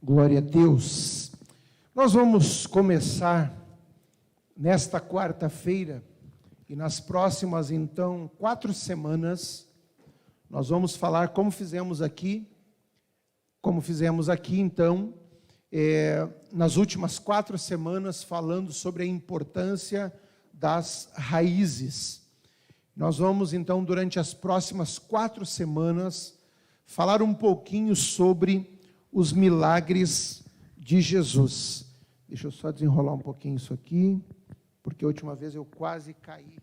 Glória a Deus. Nós vamos começar nesta quarta-feira e nas próximas, então, 4 semanas, nós vamos falar como fizemos aqui, então, nas últimas 4 semanas, falando sobre a importância das raízes. Nós vamos, então, durante as próximas 4 semanas, falar um pouquinho sobre os milagres de Jesus. Deixa eu só desenrolar um pouquinho isso aqui, porque a última vez eu quase caí.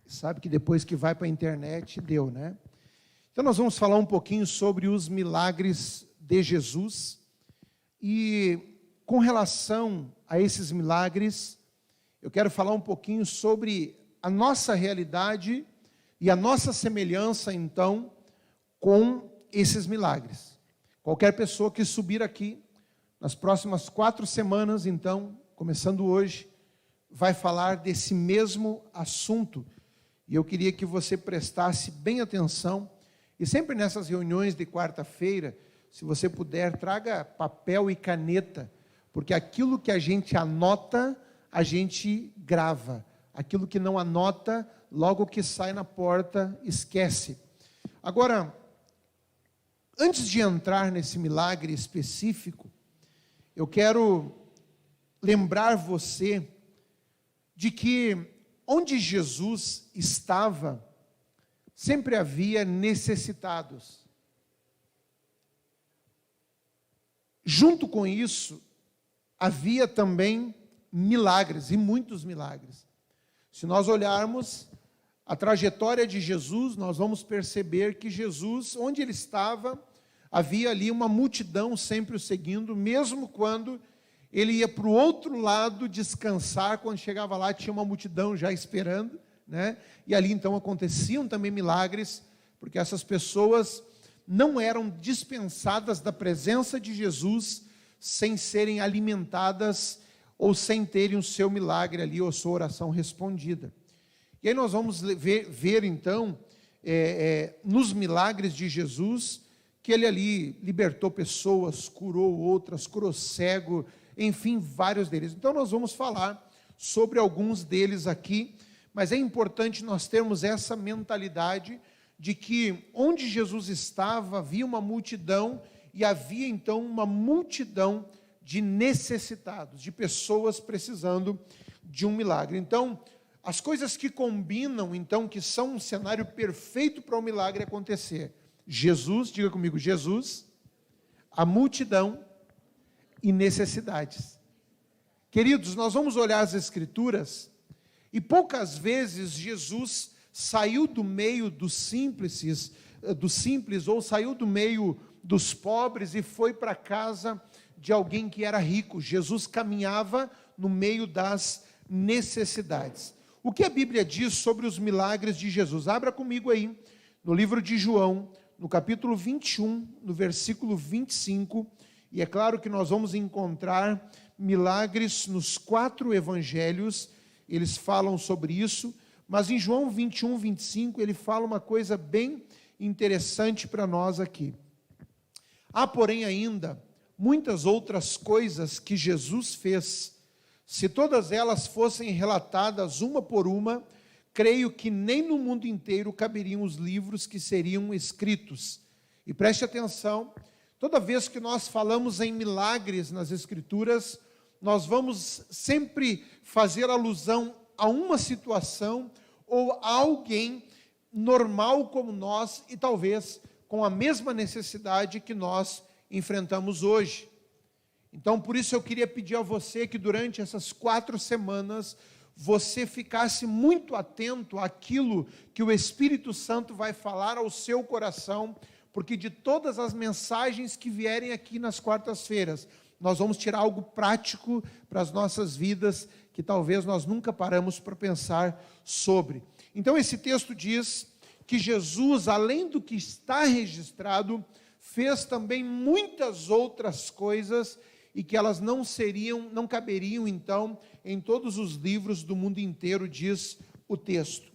Sabe que depois que vai para a internet, deu, né? Então nós vamos falar um pouquinho sobre os milagres de Jesus. E com relação a esses milagres, eu quero falar um pouquinho sobre a nossa realidade e a nossa semelhança, então, com esses milagres. Qualquer pessoa que subir aqui, nas próximas 4 semanas, então, começando hoje, vai falar desse mesmo assunto. E eu queria que você prestasse bem atenção. E sempre nessas reuniões de quarta-feira, se você puder, traga papel e caneta, porque aquilo que a gente anota, a gente grava. Aquilo que não anota, logo que sai na porta, esquece. Agora, antes de entrar nesse milagre específico, eu quero lembrar você de que onde Jesus estava, sempre havia necessitados. Junto com isso, havia também milagres, e muitos milagres. Se nós olharmos a trajetória de Jesus, nós vamos perceber que Jesus, onde ele estava, havia ali uma multidão sempre o seguindo, mesmo quando ele ia para o outro lado descansar, quando chegava lá tinha uma multidão já esperando, né? E ali então aconteciam também milagres, porque essas pessoas não eram dispensadas da presença de Jesus sem serem alimentadas ou sem terem o seu milagre ali, ou sua oração respondida. E aí nós vamos ver então, nos milagres de Jesus, que ele ali libertou pessoas, curou outras, curou cego, enfim, vários deles. Então nós vamos falar sobre alguns deles aqui, mas é importante nós termos essa mentalidade de que onde Jesus estava, havia uma multidão, e havia então uma multidão de necessitados, de pessoas precisando de um milagre. Então, as coisas que combinam, então, que são um cenário perfeito para o milagre acontecer. Jesus, diga comigo, Jesus, a multidão e necessidades. Queridos, nós vamos olhar as Escrituras, e poucas vezes Jesus saiu do meio dos simples, ou saiu do meio dos pobres e foi para a casa de alguém que era rico. Jesus caminhava no meio das necessidades. O que a Bíblia diz sobre os milagres de Jesus? Abra comigo aí, no livro de João, no capítulo 21, no versículo 25, e é claro que nós vamos encontrar milagres nos 4 evangelhos, eles falam sobre isso, mas em João 21, 25, ele fala uma coisa bem interessante para nós aqui. Há, porém, ainda muitas outras coisas que Jesus fez. Se todas elas fossem relatadas uma por uma, creio que nem no mundo inteiro caberiam os livros que seriam escritos. E preste atenção, toda vez que nós falamos em milagres nas Escrituras, nós vamos sempre fazer alusão a uma situação ou a alguém normal como nós e talvez com a mesma necessidade que nós enfrentamos hoje. Então, por isso eu queria pedir a você que durante essas 4 semanas você ficasse muito atento àquilo que o Espírito Santo vai falar ao seu coração, porque de todas as mensagens que vierem aqui nas quartas-feiras, nós vamos tirar algo prático para as nossas vidas, que talvez nós nunca paramos para pensar sobre. Então esse texto diz que Jesus, além do que está registrado, fez também muitas outras coisas, e que elas não caberiam então em todos os livros do mundo inteiro, diz o texto.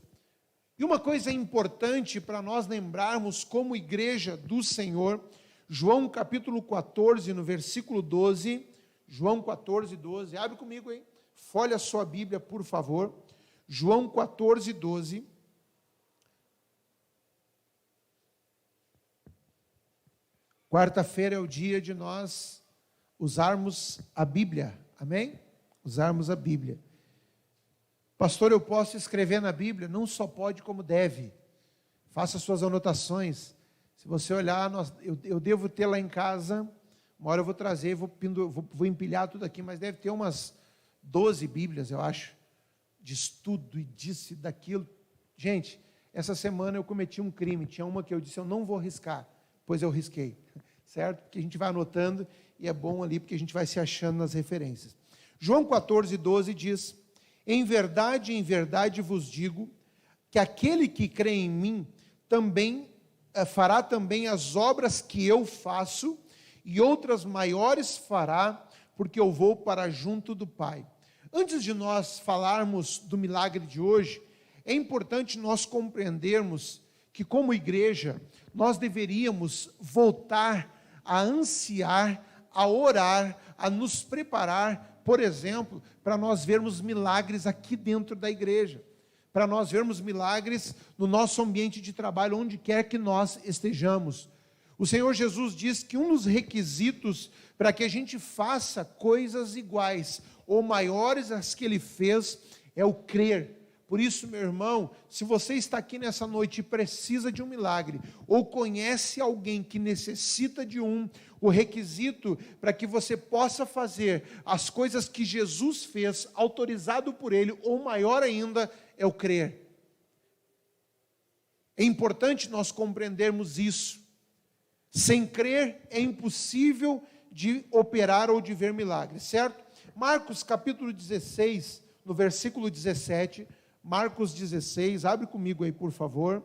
E uma coisa importante para nós lembrarmos como igreja do Senhor, João capítulo 14, no versículo 12. João 14, 12. Abre comigo aí. Folha a sua Bíblia, por favor. João 14, 12. Quarta-feira é o dia de nós usarmos a Bíblia. Amém? Usarmos a Bíblia. Pastor, eu posso escrever na Bíblia? Não só pode, como deve. Faça suas anotações. Se você olhar, eu devo ter lá em casa, uma hora eu vou trazer, vou empilhar tudo aqui, mas deve ter umas 12 Bíblias, eu acho, de estudo e disso e daquilo. Gente, essa semana eu cometi um crime. Tinha uma que eu disse, eu não vou riscar. Pois eu risquei, certo? Porque a gente vai anotando e é bom ali, porque a gente vai se achando nas referências. João 14, 12 diz, em verdade vos digo, que aquele que crê em mim, fará também as obras que eu faço, e outras maiores fará, porque eu vou para junto do Pai. Antes de nós falarmos do milagre de hoje, é importante nós compreendermos que, como igreja, nós deveríamos voltar a ansiar, a orar, a nos preparar, por exemplo, para nós vermos milagres aqui dentro da igreja, para nós vermos milagres no nosso ambiente de trabalho, onde quer que nós estejamos. O Senhor Jesus diz que um dos requisitos para que a gente faça coisas iguais ou maiores às que Ele fez é o crer. Por isso, meu irmão, se você está aqui nessa noite e precisa de um milagre, ou conhece alguém que necessita de o requisito para que você possa fazer as coisas que Jesus fez, autorizado por Ele, ou maior ainda, é o crer. É importante nós compreendermos isso. Sem crer é impossível de operar ou de ver milagres, certo? Marcos capítulo 16, no versículo 17, Marcos 16, abre comigo aí por favor,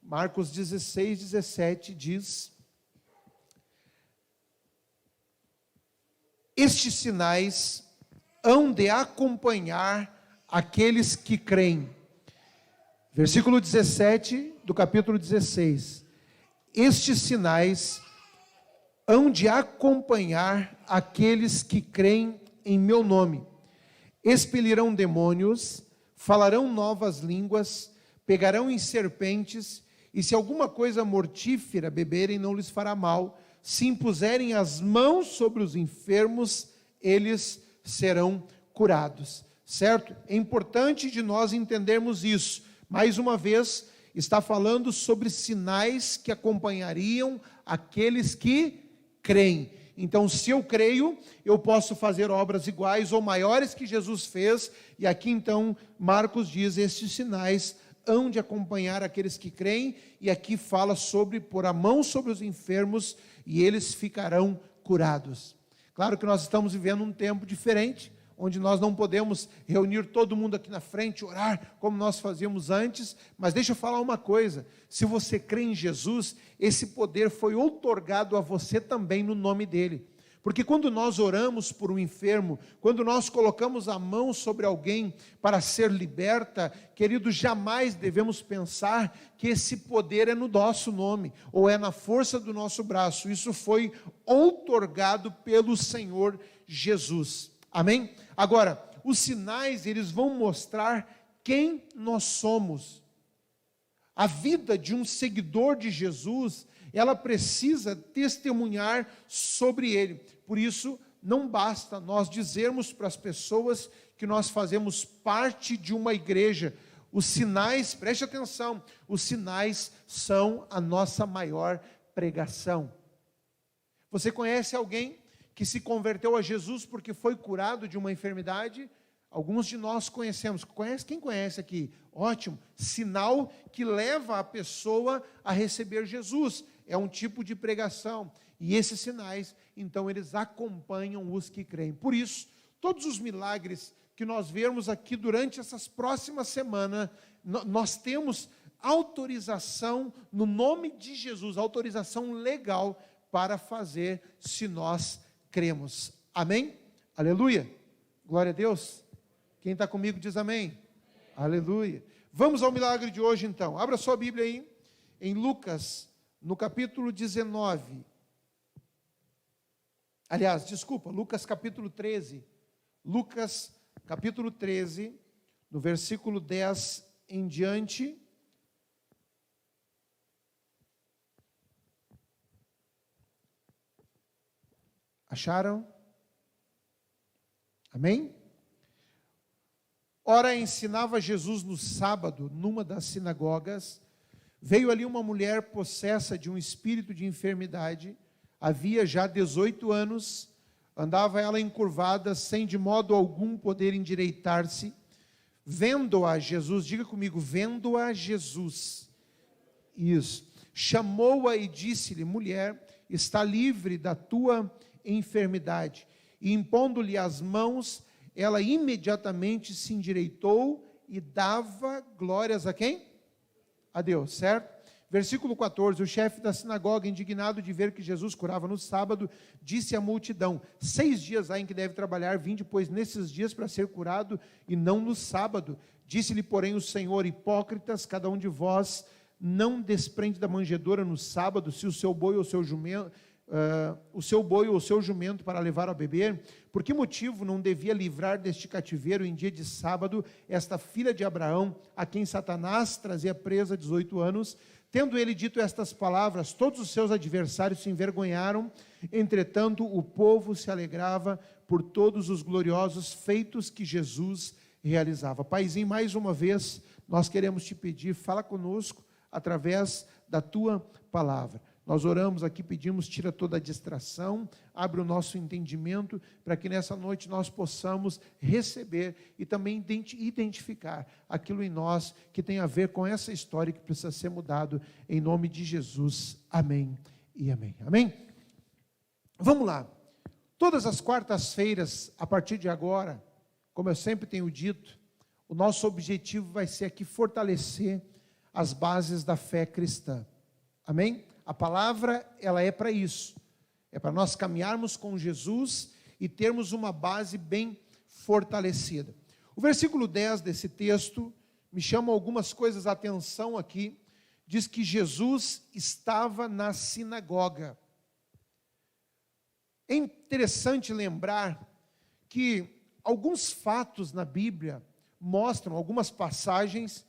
Marcos 16, 17 diz, estes sinais hão de acompanhar aqueles que creem. Versículo 17 do capítulo 16, estes sinais hão de acompanhar aqueles que creem em meu nome, expelirão demônios, falarão novas línguas, pegarão em serpentes, e se alguma coisa mortífera beberem, não lhes fará mal. Se impuserem as mãos sobre os enfermos, eles serão curados. Certo? É importante de nós entendermos isso. Mais uma vez, está falando sobre sinais que acompanhariam aqueles que creem. Então, se eu creio, eu posso fazer obras iguais ou maiores que Jesus fez. E aqui então, Marcos diz, estes sinais hão de acompanhar aqueles que creem. E aqui fala sobre pôr a mão sobre os enfermos e eles ficarão curados. Claro que nós estamos vivendo um tempo diferente, onde nós não podemos reunir todo mundo aqui na frente, orar como nós fazíamos antes, mas deixa eu falar uma coisa, se você crê em Jesus, esse poder foi outorgado a você também no nome dele, porque quando nós oramos por um enfermo, quando nós colocamos a mão sobre alguém para ser liberta, querido, jamais devemos pensar que esse poder é no nosso nome, ou é na força do nosso braço, isso foi outorgado pelo Senhor Jesus, amém? Agora, os sinais, eles vão mostrar quem nós somos. A vida de um seguidor de Jesus, ela precisa testemunhar sobre ele. Por isso, não basta nós dizermos para as pessoas que nós fazemos parte de uma igreja. Os sinais, preste atenção, os sinais são a nossa maior pregação. Você conhece alguém que se converteu a Jesus porque foi curado de uma enfermidade? Alguns de nós conhecemos. Quem conhece aqui? Ótimo. Sinal que leva a pessoa a receber Jesus. É um tipo de pregação. E esses sinais, então, eles acompanham os que creem. Por isso, todos os milagres que nós vemos aqui durante essas próximas semanas, nós temos autorização no nome de Jesus, autorização legal para fazer se nós cremos. Amém? Aleluia. Glória a Deus. Quem está comigo diz amém. Aleluia. Vamos ao milagre de hoje então. Abra sua Bíblia aí, em Lucas, no capítulo 19. Aliás, desculpa, Lucas capítulo 13. Lucas capítulo 13, no versículo 10 em diante. Acharam? Amém? Ora, ensinava Jesus no sábado, numa das sinagogas. Veio ali uma mulher possessa de um espírito de enfermidade. Havia já 18 anos, andava ela encurvada, sem de modo algum poder endireitar-se. Vendo-a Jesus, diga comigo, vendo-a Jesus. Isso. Chamou-a e disse-lhe, mulher, está livre da tua enfermidade. E impondo-lhe as mãos, ela imediatamente se endireitou e dava glórias a quem? A Deus, certo? Versículo 14, o chefe da sinagoga, indignado de ver que Jesus curava no sábado, disse à multidão, 6 dias há em que deve trabalhar, vinde, pois, nesses dias para ser curado, e não no sábado. Disse-lhe, porém, o Senhor, hipócritas, cada um de vós não desprende da manjedoura no sábado, se o seu boi ou o seu jumento para levar a beber, por que motivo não devia livrar deste cativeiro em dia de sábado esta filha de Abraão, a quem Satanás trazia presa há 18 anos? Tendo ele dito estas palavras, todos os seus adversários se envergonharam, entretanto o povo se alegrava por todos os gloriosos feitos que Jesus realizava. Paizinho, mais uma vez, nós queremos te pedir, fala conosco através da tua palavra. Nós oramos aqui, pedimos, tira toda a distração, abre o nosso entendimento, para que nessa noite nós possamos receber e também identificar aquilo em nós que tem a ver com essa história que precisa ser mudado, em nome de Jesus. Amém e amém. Amém? Vamos lá. Todas as quartas-feiras, a partir de agora, como eu sempre tenho dito, o nosso objetivo vai ser aqui fortalecer as bases da fé cristã. Amém? A palavra, ela é para isso. É para nós caminharmos com Jesus e termos uma base bem fortalecida. O versículo 10 desse texto me chama algumas coisas a atenção aqui. Diz que Jesus estava na sinagoga. É interessante lembrar que alguns fatos na Bíblia mostram, algumas passagens,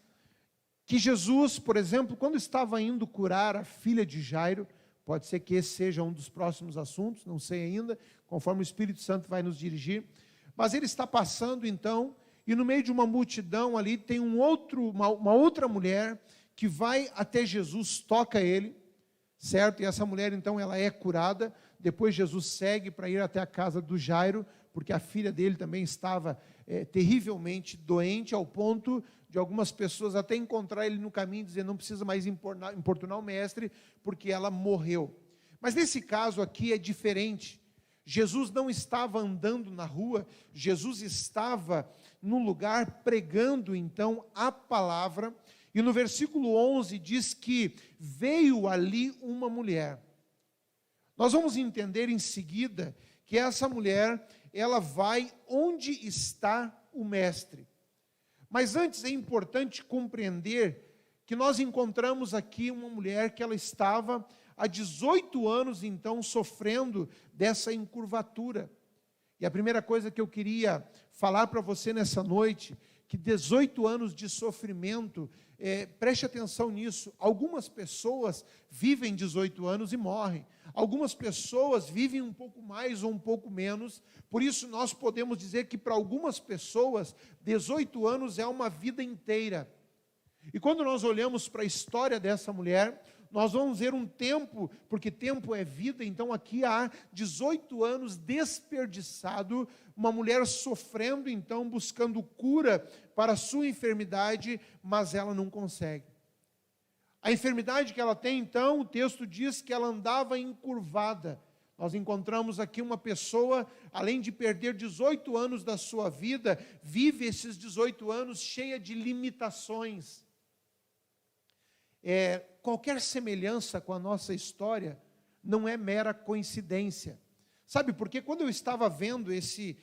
que Jesus, por exemplo, quando estava indo curar a filha de Jairo, pode ser que esse seja um dos próximos assuntos, não sei ainda, conforme o Espírito Santo vai nos dirigir, mas ele está passando então, e no meio de uma multidão ali, tem uma outra mulher, que vai até Jesus, toca ele, certo? E essa mulher então, ela é curada, depois Jesus segue para ir até a casa do Jairo, porque a filha dele também estava terrivelmente doente, ao ponto de algumas pessoas até encontrar ele no caminho e dizer, não precisa mais importunar o mestre, porque ela morreu. Mas nesse caso aqui é diferente. Jesus não estava andando na rua, Jesus estava num lugar pregando então a palavra, e no versículo 11 diz que veio ali uma mulher. Nós vamos entender em seguida que essa mulher, ela vai onde está o mestre. Mas antes é importante compreender que nós encontramos aqui uma mulher que ela estava há 18 anos então sofrendo dessa encurvatura. E a primeira coisa que eu queria falar para você nessa noite, que 18 anos de sofrimento, preste atenção nisso, algumas pessoas vivem 18 anos e morrem, algumas pessoas vivem um pouco mais ou um pouco menos, por isso nós podemos dizer que para algumas pessoas, 18 anos é uma vida inteira. E quando nós olhamos para a história dessa mulher, nós vamos ver um tempo, porque tempo é vida, então aqui há 18 anos desperdiçado, uma mulher sofrendo, então buscando cura para a sua enfermidade, mas ela não consegue. A enfermidade que ela tem, então, o texto diz que ela andava encurvada. Nós encontramos aqui uma pessoa, além de perder 18 anos da sua vida, vive esses 18 anos cheia de limitações. Qualquer semelhança com a nossa história não é mera coincidência. Sabe, porque quando eu estava vendo esse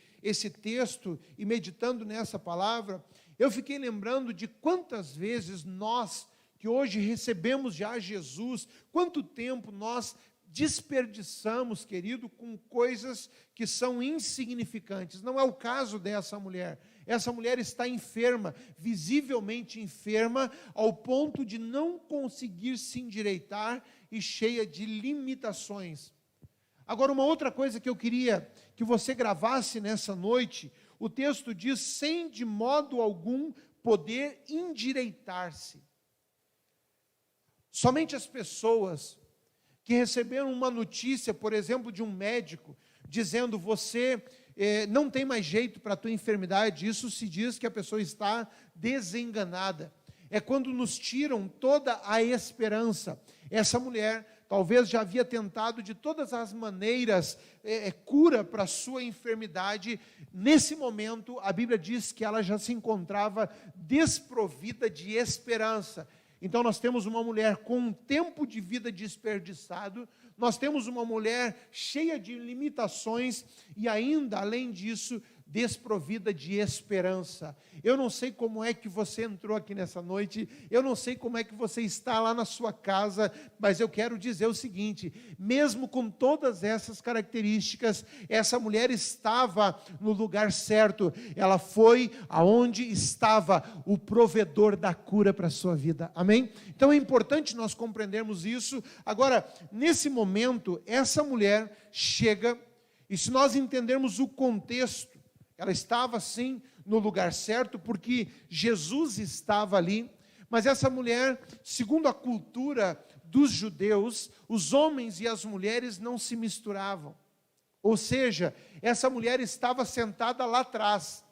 texto e meditando nessa palavra, eu fiquei lembrando de quantas vezes nós, que hoje recebemos já Jesus, quanto tempo nós desperdiçamos, querido, com coisas que são insignificantes. Não é o caso dessa mulher. Essa mulher está enferma, visivelmente enferma, ao ponto de não conseguir se endireitar e cheia de limitações. Agora, uma outra coisa que eu queria que você gravasse nessa noite, o texto diz, sem de modo algum poder endireitar-se. Somente as pessoas que receberam uma notícia, por exemplo, de um médico, dizendo, você não tem mais jeito para a tua enfermidade, isso se diz que a pessoa está desenganada. É quando nos tiram toda a esperança. Essa mulher talvez já havia tentado de todas as maneiras cura para a sua enfermidade. Nesse momento, a Bíblia diz que ela já se encontrava desprovida de esperança. Então nós temos uma mulher com um tempo de vida desperdiçado, nós temos uma mulher cheia de limitações e ainda, além disso, desprovida de esperança. Eu não sei como é que você entrou aqui nessa noite, eu não sei como é que você está lá na sua casa, mas eu quero dizer o seguinte, mesmo com todas essas características, essa mulher estava no lugar certo, ela foi aonde estava o provedor da cura para a sua vida, amém? Então é importante nós compreendermos isso. Agora, nesse momento, essa mulher chega, e se nós entendermos o contexto, ela estava sim no lugar certo, porque Jesus estava ali, mas essa mulher, segundo a cultura dos judeus, os homens e as mulheres não se misturavam. Ou seja, essa mulher estava sentada lá atrás.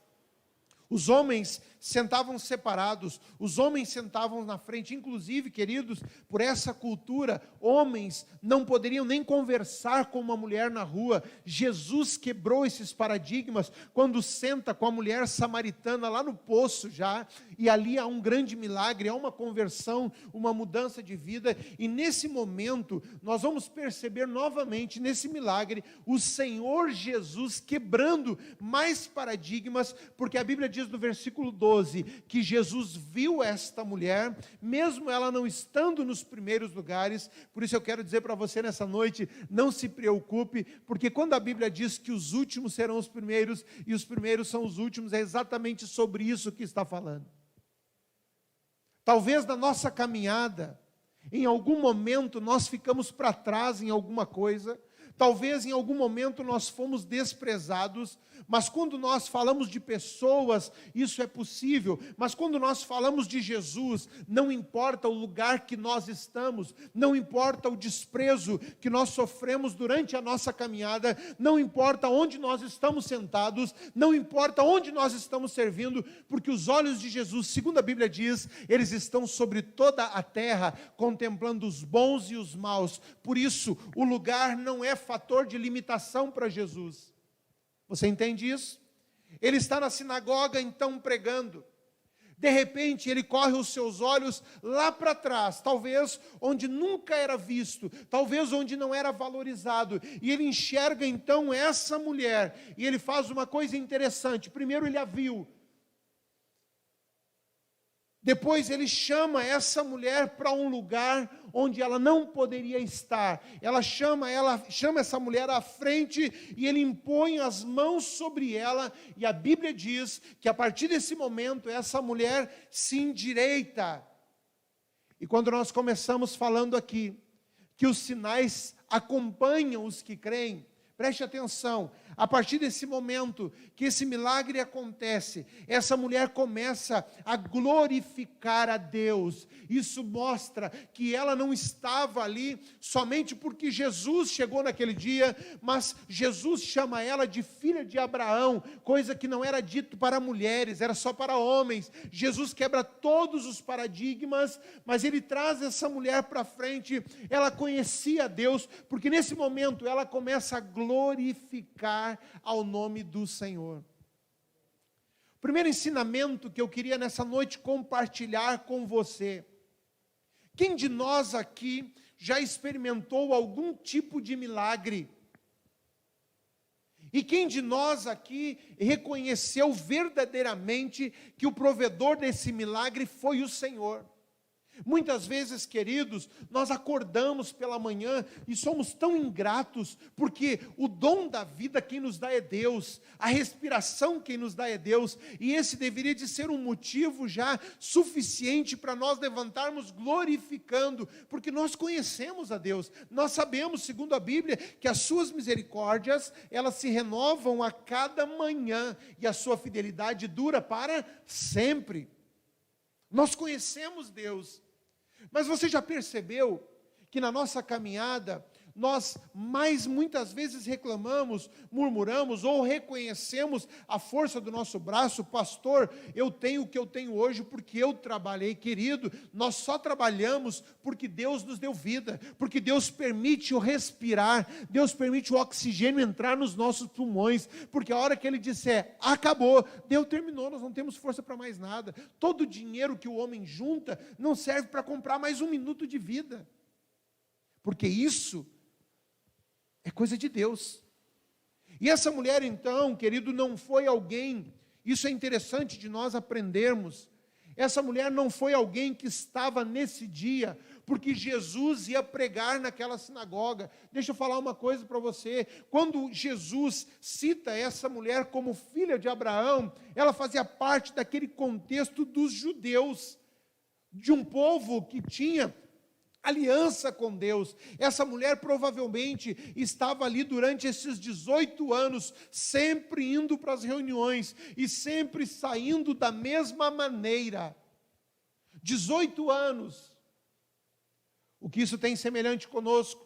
Os homens sentavam separados, os homens sentavam na frente, inclusive, queridos, por essa cultura, homens não poderiam nem conversar com uma mulher na rua. Jesus quebrou esses paradigmas, quando senta com a mulher samaritana lá no poço já, e ali há um grande milagre, há uma conversão, uma mudança de vida, e nesse momento, nós vamos perceber novamente, nesse milagre, o Senhor Jesus quebrando mais paradigmas, porque a Bíblia diz no versículo 12, que Jesus viu esta mulher, mesmo ela não estando nos primeiros lugares. Por isso eu quero dizer para você nessa noite, não se preocupe, porque quando a Bíblia diz que os últimos serão os primeiros, e os primeiros são os últimos, é exatamente sobre isso que está falando. Talvez na nossa caminhada, em algum momento nós ficamos para trás em alguma coisa, talvez em algum momento nós fomos desprezados, mas quando nós falamos de pessoas, isso é possível, mas quando nós falamos de Jesus, não importa o lugar que nós estamos, não importa o desprezo que nós sofremos durante a nossa caminhada, não importa onde nós estamos sentados, não importa onde nós estamos servindo, porque os olhos de Jesus, segundo a Bíblia diz, eles estão sobre toda a terra, contemplando os bons e os maus. Por isso, o lugar não é fator de limitação para Jesus. Você entende isso? Ele está na sinagoga então pregando. De repente ele corre os seus olhos lá para trás, talvez onde nunca era visto, talvez onde não era valorizado, e ele enxerga então essa mulher, e ele faz uma coisa interessante. Primeiro ele a viu, depois ele chama essa mulher para um lugar onde ela não poderia estar. Ela chama essa mulher à frente e ele impõe as mãos sobre ela. E a Bíblia diz que a partir desse momento essa mulher se endireita. E quando nós começamos falando aqui que os sinais acompanham os que creem, preste atenção, a partir desse momento que esse milagre acontece, essa mulher começa a glorificar a Deus. Isso mostra que ela não estava ali somente porque Jesus chegou naquele dia, mas Jesus chama ela de filha de Abraão, coisa que não era dito para mulheres, era só para homens. Jesus quebra todos os paradigmas, mas ele traz essa mulher para frente. Ela conhecia Deus, porque nesse momento ela começa a glorificar ao nome do Senhor. O primeiro ensinamento que eu queria nessa noite compartilhar com você: quem de nós aqui já experimentou algum tipo de milagre? E quem de nós aqui reconheceu verdadeiramente que o provedor desse milagre foi o Senhor? Muitas vezes, queridos, nós acordamos pela manhã e somos tão ingratos, porque o dom da vida quem nos dá é Deus, a respiração quem nos dá é Deus, e esse deveria de ser um motivo já suficiente para nós levantarmos glorificando, porque nós conhecemos a Deus, nós sabemos, segundo a Bíblia, que as suas misericórdias, elas se renovam a cada manhã, e a sua fidelidade dura para sempre. Nós conhecemos Deus, mas você já percebeu que na nossa caminhada, nós muitas vezes reclamamos, murmuramos ou reconhecemos a força do nosso braço? Pastor, eu tenho o que eu tenho hoje porque eu trabalhei. Querido, nós só trabalhamos porque Deus nos deu vida, porque Deus permite o respirar, Deus permite o oxigênio entrar nos nossos pulmões, porque a hora que Ele disser, acabou, Deus terminou, nós não temos força para mais nada. Todo o dinheiro que o homem junta não serve para comprar mais um minuto de vida, porque isso é coisa de Deus. E essa mulher então, querido, não foi alguém, isso é interessante de nós aprendermos, essa mulher não foi alguém que estava nesse dia, porque Jesus ia pregar naquela sinagoga. Deixa eu falar uma coisa para você, quando Jesus cita essa mulher como filha de Abraão, ela fazia parte daquele contexto dos judeus, de um povo que tinha aliança com Deus. Essa mulher provavelmente estava ali durante esses 18 anos, sempre indo para as reuniões e sempre saindo da mesma maneira. 18 anos. O que isso tem semelhante conosco?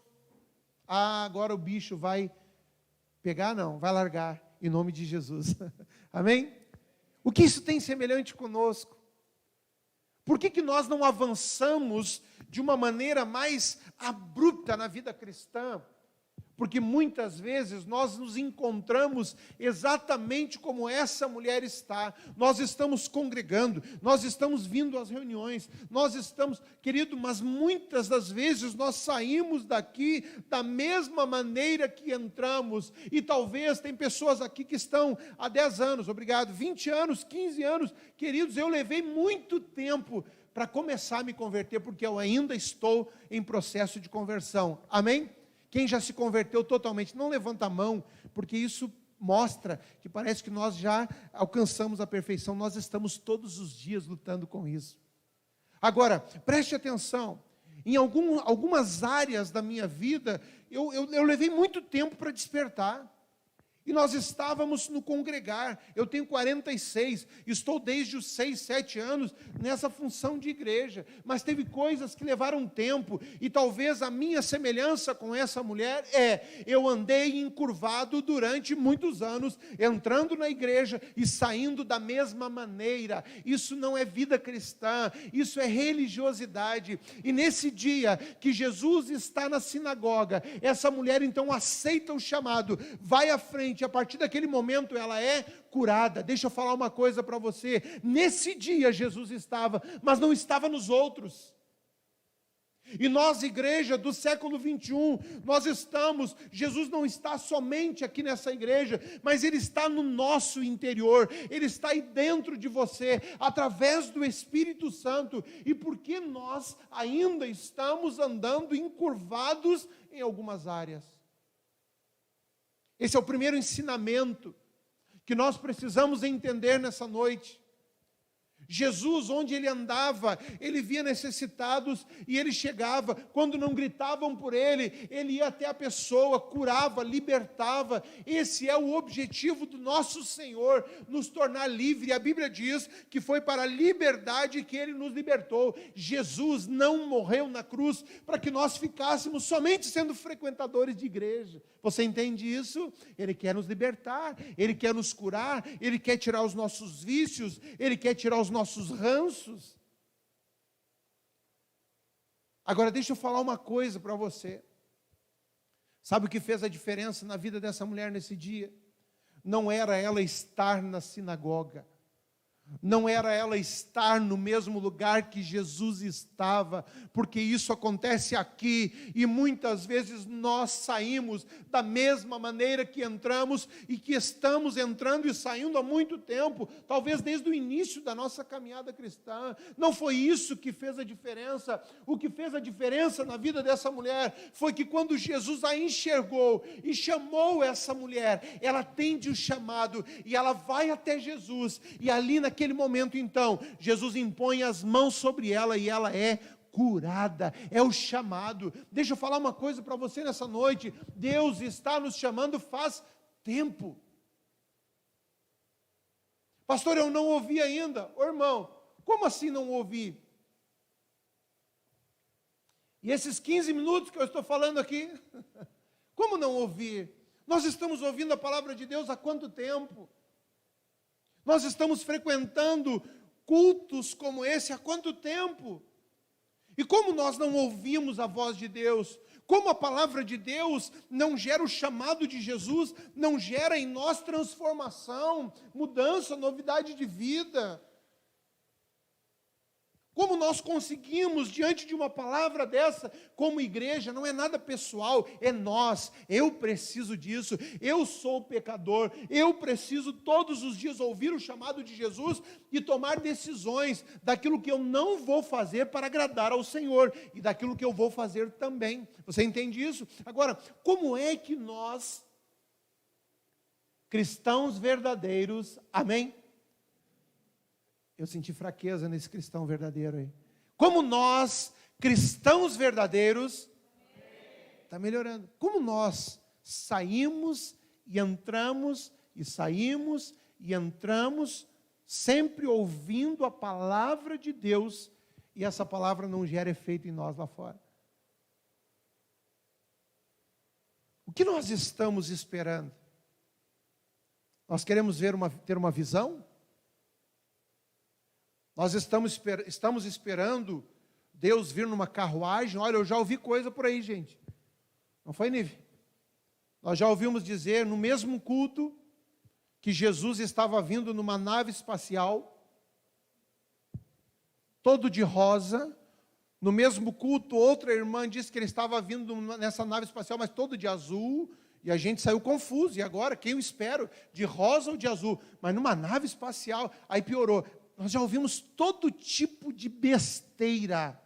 Agora o bicho vai pegar? Não, vai largar, em nome de Jesus. Amém? O que isso tem semelhante conosco? Por que nós não avançamos de uma maneira mais abrupta na vida cristã? Porque muitas vezes nós nos encontramos exatamente como essa mulher está. Nós estamos congregando, nós estamos vindo às reuniões, nós estamos, querido, mas muitas das vezes nós saímos daqui da mesma maneira que entramos. E talvez tem pessoas aqui que estão há 10 anos, obrigado, 20 anos, 15 anos. Queridos, eu levei muito tempo para começar a me converter, porque eu ainda estou em processo de conversão. Amém? Quem já se converteu totalmente, não levanta a mão, porque isso mostra que parece que nós já alcançamos a perfeição. Nós estamos todos os dias lutando com isso. Agora, preste atenção, em algumas áreas da minha vida, eu levei muito tempo para despertar. E nós estávamos no congregar, eu tenho 46, estou desde os 6, 7 anos nessa função de igreja, mas teve coisas que levaram tempo, e talvez a minha semelhança com essa mulher eu andei encurvado durante muitos anos, entrando na igreja e saindo da mesma maneira. Isso não é vida cristã, isso é religiosidade. E nesse dia que Jesus está na sinagoga, essa mulher então aceita o chamado, vai à frente. A partir daquele momento ela é curada. Deixa eu falar uma coisa para você, nesse dia Jesus estava, mas não estava nos outros. E nós, igreja do século 21, nós estamos, Jesus não está somente aqui nessa igreja, mas Ele está no nosso interior, Ele está aí dentro de você, através do Espírito Santo. E por que nós ainda estamos andando encurvados em algumas áreas? Esse é o primeiro ensinamento que nós precisamos entender nessa noite. Jesus, onde Ele andava, Ele via necessitados e Ele chegava. Quando não gritavam por Ele, Ele ia até a pessoa, curava, libertava. Esse é o objetivo do nosso Senhor, nos tornar livre. A Bíblia diz que foi para a liberdade que Ele nos libertou. Jesus não morreu na cruz para que nós ficássemos somente sendo frequentadores de igreja. Você entende isso? Ele quer nos libertar, Ele quer nos curar, Ele quer tirar os nossos vícios, Ele quer tirar os nossos ranços. Agora deixa eu falar uma coisa para você. Sabe o que fez a diferença na vida dessa mulher nesse dia? Não era ela estar na sinagoga, não era ela estar no mesmo lugar que Jesus estava, porque isso acontece aqui, e muitas vezes nós saímos da mesma maneira que entramos, e que estamos entrando e saindo há muito tempo, talvez desde o início da nossa caminhada cristã. Não foi isso que fez a diferença. O que fez a diferença na vida dessa mulher foi que quando Jesus a enxergou e chamou essa mulher, ela atende o chamado, e ela vai até Jesus, e ali naquele momento então, Jesus impõe as mãos sobre ela, e ela é curada. É o chamado. Deixa eu falar uma coisa para você nessa noite: Deus está nos chamando faz tempo. Pastor, eu não ouvi ainda. Ô irmão, como assim não ouvi? E esses 15 minutos que eu estou falando aqui, como não ouvir? Nós estamos ouvindo a palavra de Deus há quanto tempo? Nós estamos frequentando cultos como esse há quanto tempo? E como nós não ouvimos a voz de Deus? Como a palavra de Deus não gera o chamado de Jesus, não gera em nós transformação, mudança, novidade de vida? Como nós conseguimos, diante de uma palavra dessa, como igreja, não é nada pessoal, é nós. Eu preciso disso, eu sou pecador, eu preciso todos os dias ouvir o chamado de Jesus e tomar decisões daquilo que eu não vou fazer para agradar ao Senhor, e daquilo que eu vou fazer também. Você entende isso? Agora, como é que nós, cristãos verdadeiros, amém? Eu senti fraqueza nesse cristão verdadeiro aí. Como nós, cristãos verdadeiros, está melhorando. Como nós saímos e entramos, e saímos e entramos, sempre ouvindo a palavra de Deus, e essa palavra não gera efeito em nós lá fora. O que nós estamos esperando? Nós queremos ter uma visão? Nós estamos esperando Deus vir numa carruagem. Olha, eu já ouvi coisa por aí, gente. Não foi, Nive? Nós já ouvimos dizer, no mesmo culto, que Jesus estava vindo numa nave espacial, todo de rosa. No mesmo culto, outra irmã disse que ele estava vindo nessa nave espacial, mas todo de azul. E a gente saiu confuso. E agora, quem eu espero? De rosa ou de azul? Mas numa nave espacial, aí piorou. Nós já ouvimos todo tipo de besteira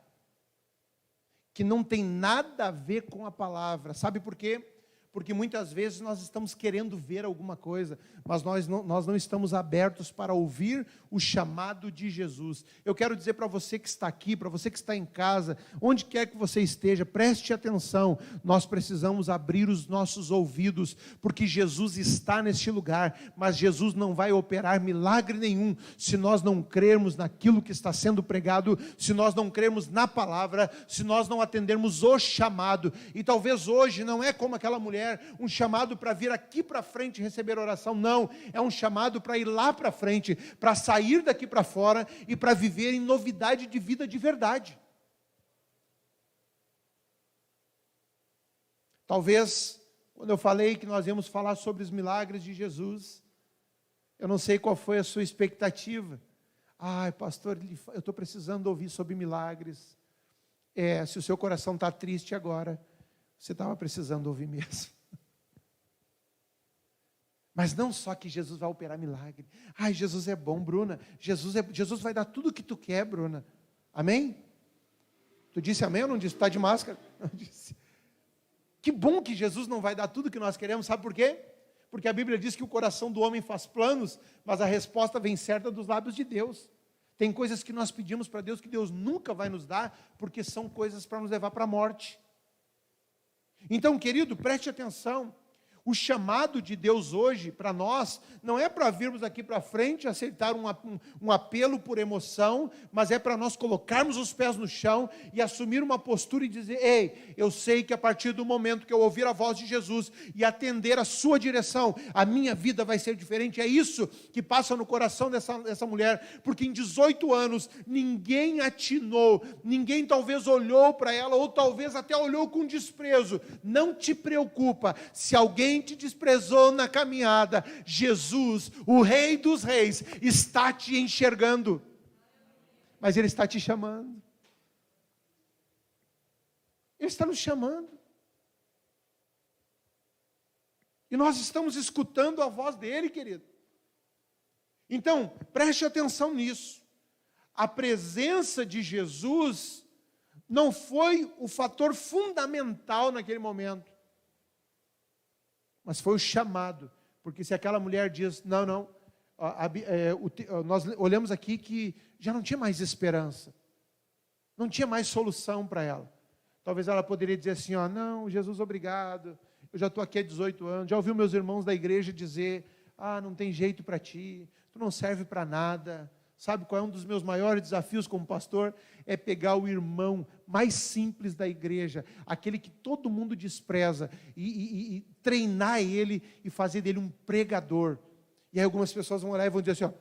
que não tem nada a ver com a palavra. Sabe por quê? Porque muitas vezes nós estamos querendo ver alguma coisa, mas nós não estamos abertos para ouvir o chamado de Jesus. Eu quero dizer para você que está aqui, para você que está em casa, onde quer que você esteja, preste atenção. Nós precisamos abrir os nossos ouvidos, porque Jesus está neste lugar, mas Jesus não vai operar milagre nenhum se nós não crermos naquilo que está sendo pregado, se nós não crermos na palavra, se nós não atendermos o chamado. E talvez hoje não é como aquela mulher, um chamado para vir aqui para frente e receber oração. Não, é um chamado para ir lá para frente, para sair daqui para fora e para viver em novidade de vida de verdade. Talvez, quando eu falei que nós íamos falar sobre os milagres de Jesus, eu não sei qual foi a sua expectativa. Ai, pastor, eu estou precisando ouvir sobre milagres. Se o seu coração está triste agora, você estava precisando ouvir mesmo. Mas não só que Jesus vai operar milagre. Ai, Jesus é bom, Bruna. Jesus vai dar tudo o que tu quer, Bruna. Amém? Tu disse amém ou não disse? Tu está de máscara? Não disse. Que bom que Jesus não vai dar tudo o que nós queremos. Sabe por quê? Porque a Bíblia diz que o coração do homem faz planos, mas a resposta vem certa dos lábios de Deus. Tem coisas que nós pedimos para Deus que Deus nunca vai nos dar, porque são coisas para nos levar para a morte. Então, querido, preste atenção. O chamado de Deus hoje para nós não é para virmos aqui para frente aceitar um apelo por emoção, mas é para nós colocarmos os pés no chão e assumir uma postura e dizer: ei, eu sei que a partir do momento que eu ouvir a voz de Jesus e atender a sua direção, a minha vida vai ser diferente. É isso que passa no coração dessa mulher, porque em 18 anos ninguém atinou, ninguém talvez olhou para ela, ou talvez até olhou com desprezo. Não te preocupa, se alguém alguém te desprezou na caminhada, Jesus, o Rei dos Reis, está te enxergando, mas Ele está te chamando. Ele está nos chamando. E nós estamos escutando a voz dEle, querido. Então, preste atenção nisso. A presença de Jesus não foi o fator fundamental naquele momento, mas foi o chamado. Porque se aquela mulher diz, não, nós olhamos aqui que já não tinha mais esperança, não tinha mais solução para ela. Talvez ela poderia dizer assim, não, Jesus, obrigado, eu já estou aqui há 18 anos, já ouvi meus irmãos da igreja dizer, não tem jeito para ti, tu não serve para nada. Sabe qual é um dos meus maiores desafios como pastor? É pegar o irmão mais simples da igreja, aquele que todo mundo despreza, e treinar ele e fazer dele um pregador. E aí algumas pessoas vão olhar e vão dizer assim,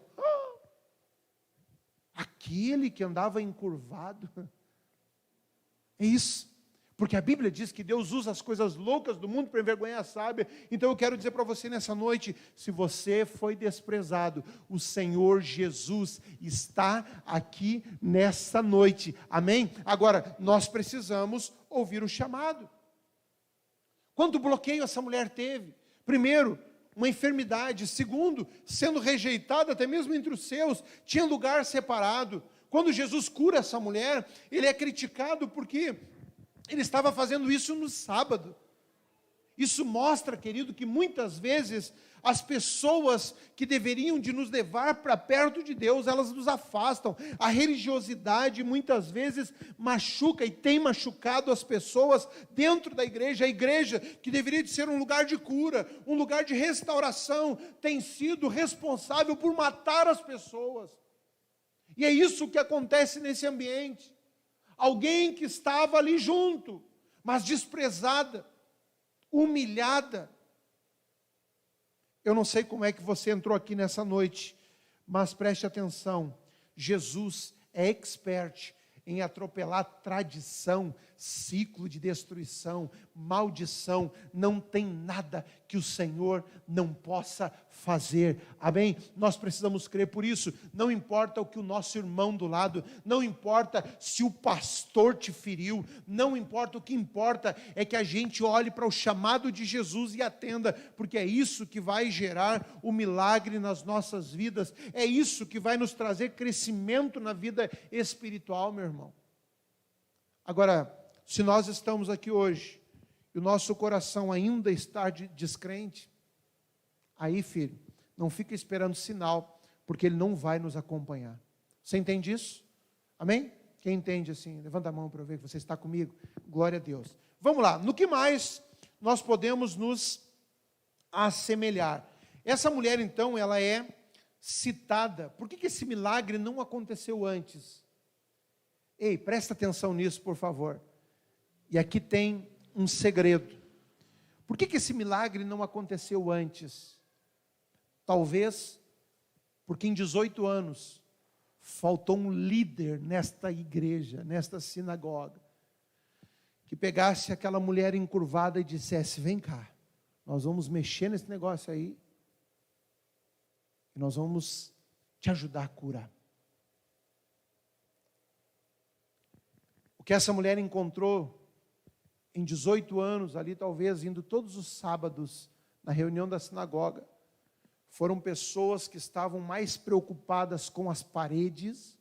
aquele que andava encurvado. É isso. Porque a Bíblia diz que Deus usa as coisas loucas do mundo para envergonhar a sábia. Então eu quero dizer para você nessa noite, se você foi desprezado, o Senhor Jesus está aqui nessa noite. Amém? Agora, nós precisamos ouvir o chamado. Quanto bloqueio essa mulher teve? Primeiro, uma enfermidade. Segundo, sendo rejeitada até mesmo entre os seus, tinha lugar separado. Quando Jesus cura essa mulher, ele é criticado porque ele estava fazendo isso no sábado. Isso mostra, querido, que muitas vezes as pessoas que deveriam de nos levar para perto de Deus, elas nos afastam. A religiosidade muitas vezes machuca e tem machucado as pessoas dentro da igreja. A igreja, que deveria de ser um lugar de cura, um lugar de restauração, tem sido responsável por matar as pessoas. E é isso que acontece nesse ambiente. Alguém que estava ali junto, mas desprezada, humilhada. Eu não sei como é que você entrou aqui nessa noite, mas preste atenção, Jesus é expert em atropelar tradição, ciclo de destruição, maldição. Não tem nada que o Senhor não possa fazer. Amém? Nós precisamos crer por isso. Não importa o que o nosso irmão do lado, não importa se o pastor te feriu, não importa, o que importa é que a gente olhe para o chamado de Jesus e atenda, porque é isso que vai gerar o milagre nas nossas vidas, é isso que vai nos trazer crescimento na vida espiritual, meu irmão. Agora, se nós estamos aqui hoje e o nosso coração ainda está descrente, aí, filho, não fica esperando sinal, porque ele não vai nos acompanhar. Você entende isso? Amém? Quem entende assim, levanta a mão para eu ver que você está comigo. Glória a Deus. Vamos lá, no que mais nós podemos nos assemelhar? Essa mulher, então, ela é citada. Por que esse milagre não aconteceu antes? Ei, presta atenção nisso, por favor. E aqui tem um segredo. Por que esse milagre não aconteceu antes? Talvez porque em 18 anos faltou um líder nesta igreja, nesta sinagoga, que pegasse aquela mulher encurvada e dissesse: vem cá, nós vamos mexer nesse negócio aí, e nós vamos te ajudar a curar. O que essa mulher encontrou em 18 anos, ali talvez indo todos os sábados na reunião da sinagoga, foram pessoas que estavam mais preocupadas com as paredes,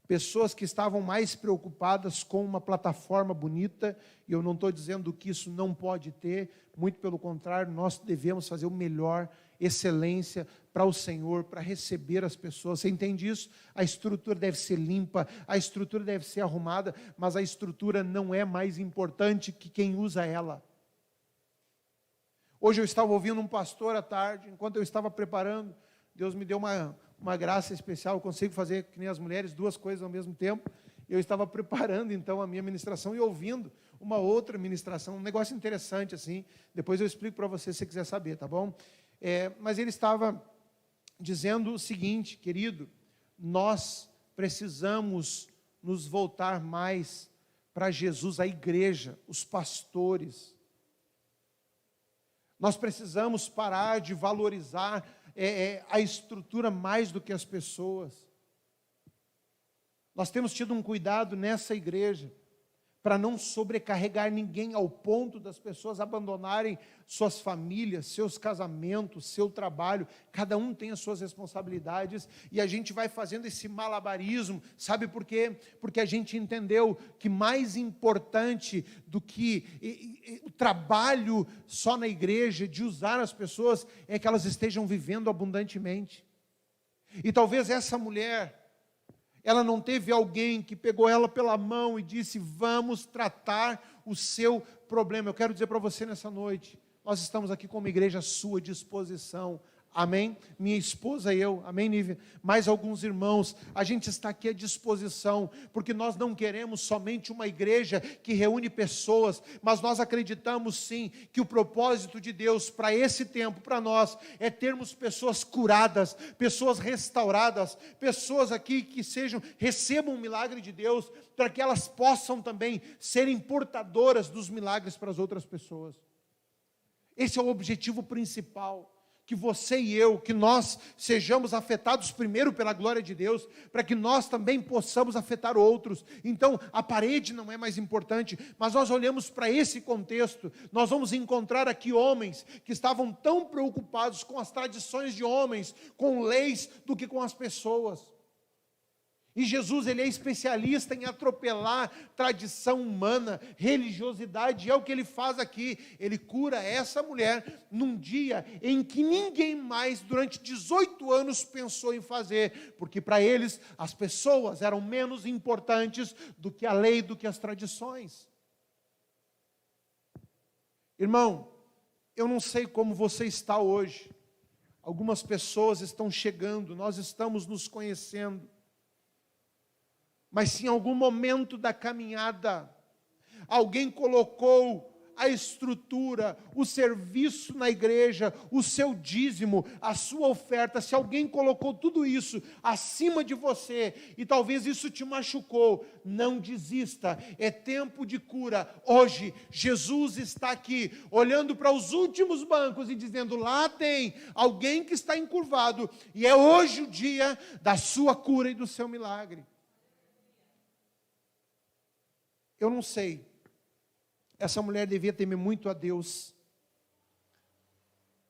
pessoas que estavam mais preocupadas com uma plataforma bonita, e eu não estou dizendo que isso não pode ter, muito pelo contrário, nós devemos fazer o melhor, excelência para o Senhor, para receber as pessoas. Você entende isso? A estrutura deve ser limpa, a estrutura deve ser arrumada, mas a estrutura não é mais importante que quem usa ela. Hoje eu estava ouvindo um pastor à tarde, enquanto eu estava preparando, Deus me deu uma graça especial, eu consigo fazer, que nem as mulheres, duas coisas ao mesmo tempo. Eu estava preparando então a minha ministração e ouvindo uma outra ministração, um negócio interessante assim, depois eu explico para você se você quiser saber, tá bom? Mas ele estava dizendo o seguinte: querido, nós precisamos nos voltar mais para Jesus, a igreja, os pastores. Nós precisamos parar de valorizar a estrutura mais do que as pessoas. Nós temos tido um cuidado nessa igreja para não sobrecarregar ninguém ao ponto das pessoas abandonarem suas famílias, seus casamentos, seu trabalho. Cada um tem as suas responsabilidades e a gente vai fazendo esse malabarismo. Sabe por quê? Porque a gente entendeu que mais importante do que o trabalho só na igreja, de usar as pessoas, é que elas estejam vivendo abundantemente. E talvez essa mulher, ela não teve alguém que pegou ela pela mão e disse: vamos tratar o seu problema. Eu quero dizer para você nessa noite, nós estamos aqui como igreja à sua disposição. Amém? Minha esposa e eu, amém, Nívia? Mais alguns irmãos, a gente está aqui à disposição, porque nós não queremos somente uma igreja que reúne pessoas, mas nós acreditamos sim, que o propósito de Deus para esse tempo, para nós, é termos pessoas curadas, pessoas restauradas, pessoas aqui que recebam um milagre de Deus, para que elas possam também serem portadoras dos milagres para as outras pessoas. Esse é o objetivo principal. Que você e eu, que nós sejamos afetados primeiro pela glória de Deus, para que nós também possamos afetar outros. Então, a parede não é mais importante, mas nós olhamos para esse contexto, nós vamos encontrar aqui homens que estavam tão preocupados com as tradições de homens, com leis, do que com as pessoas. E Jesus, ele é especialista em atropelar tradição humana, religiosidade, e é o que ele faz aqui. Ele cura essa mulher num dia em que ninguém mais, durante 18 anos, pensou em fazer, porque para eles, as pessoas eram menos importantes do que a lei, do que as tradições. Irmão, eu não sei como você está hoje. Algumas pessoas estão chegando, nós estamos nos conhecendo. Mas se em algum momento da caminhada, alguém colocou a estrutura, o serviço na igreja, o seu dízimo, a sua oferta, se alguém colocou tudo isso acima de você, e talvez isso te machucou, não desista, é tempo de cura. Hoje, Jesus está aqui, olhando para os últimos bancos e dizendo: lá tem alguém que está encurvado, e é hoje o dia da sua cura e do seu milagre. Eu não sei, essa mulher devia temer muito a Deus,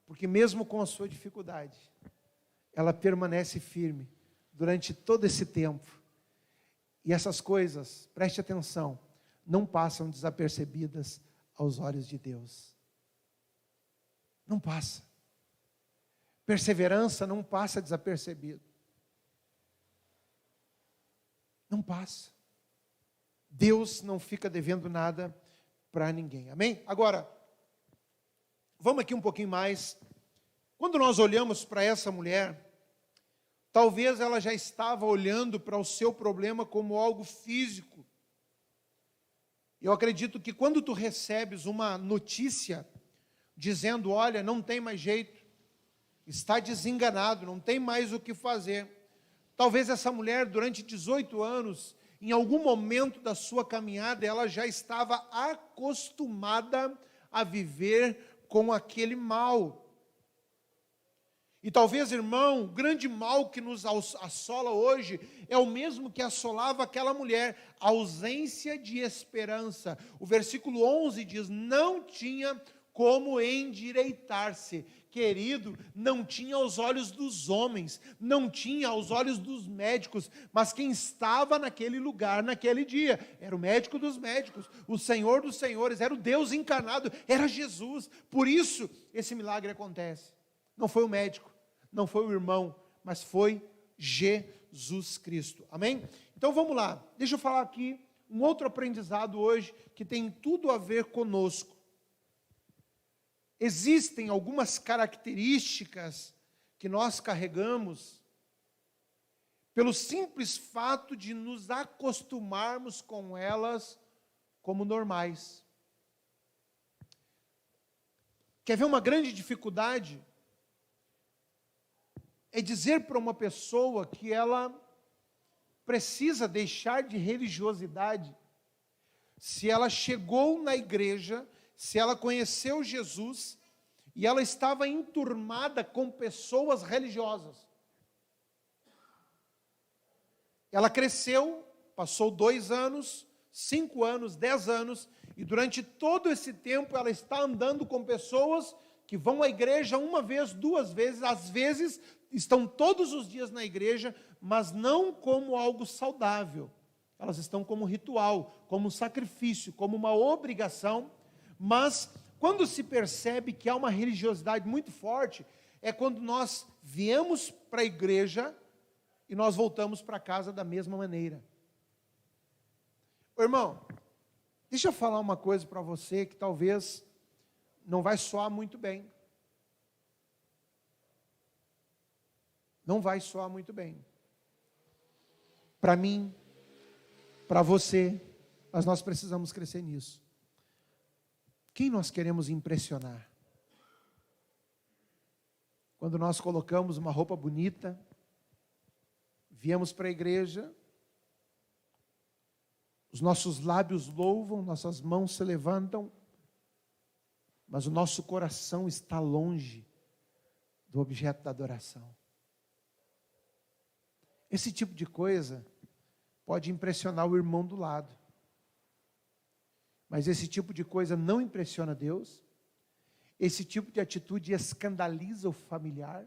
porque mesmo com a sua dificuldade, ela permanece firme durante todo esse tempo, e essas coisas, preste atenção, não passam desapercebidas aos olhos de Deus. Não passa. Perseverança não passa desapercebido. Não passa. Deus não fica devendo nada para ninguém, amém? Agora, vamos aqui um pouquinho mais. Quando nós olhamos para essa mulher, talvez ela já estava olhando para o seu problema como algo físico. Eu acredito que quando tu recebes uma notícia dizendo: olha, não tem mais jeito, está desenganado, não tem mais o que fazer. Talvez essa mulher, durante 18 anos, em algum momento da sua caminhada, ela já estava acostumada a viver com aquele mal. E talvez, irmão, o grande mal que nos assola hoje é o mesmo que assolava aquela mulher, a ausência de esperança. O versículo 11 diz: não tinha como endireitar-se. Querido, não tinha aos olhos dos homens, não tinha aos olhos dos médicos, mas quem estava naquele lugar, naquele dia, era o médico dos médicos, o Senhor dos senhores, era o Deus encarnado, era Jesus. Por isso, esse milagre acontece. Não foi o médico, não foi o irmão, mas foi Jesus Cristo. Amém? Então vamos lá, deixa eu falar aqui um outro aprendizado hoje, que tem tudo a ver conosco. Existem algumas características que nós carregamos pelo simples fato de nos acostumarmos com elas como normais. Quer ver uma grande dificuldade? É dizer para uma pessoa que ela precisa deixar de religiosidade, se ela chegou na igreja, se ela conheceu Jesus, e ela estava enturmada com pessoas religiosas. Ela cresceu, passou 2 anos, 5 anos, 10 anos, e durante todo esse tempo ela está andando com pessoas que vão à igreja 1 vez, 2 vezes, às vezes estão todos os dias na igreja, mas não como algo saudável. Elas estão como ritual, como sacrifício, como uma obrigação, mas quando se percebe que há uma religiosidade muito forte, é quando nós viemos para a igreja e nós voltamos para casa da mesma maneira. Ô, irmão, deixa eu falar uma coisa para você que talvez não vai soar muito bem. Não vai soar muito bem. Para mim, para você, mas nós precisamos crescer nisso. Quem nós queremos impressionar? Quando nós colocamos uma roupa bonita, viemos para a igreja, os nossos lábios louvam, nossas mãos se levantam, mas o nosso coração está longe do objeto da adoração. Esse tipo de coisa pode impressionar o irmão do lado, mas esse tipo de coisa não impressiona Deus. Esse tipo de atitude escandaliza o familiar,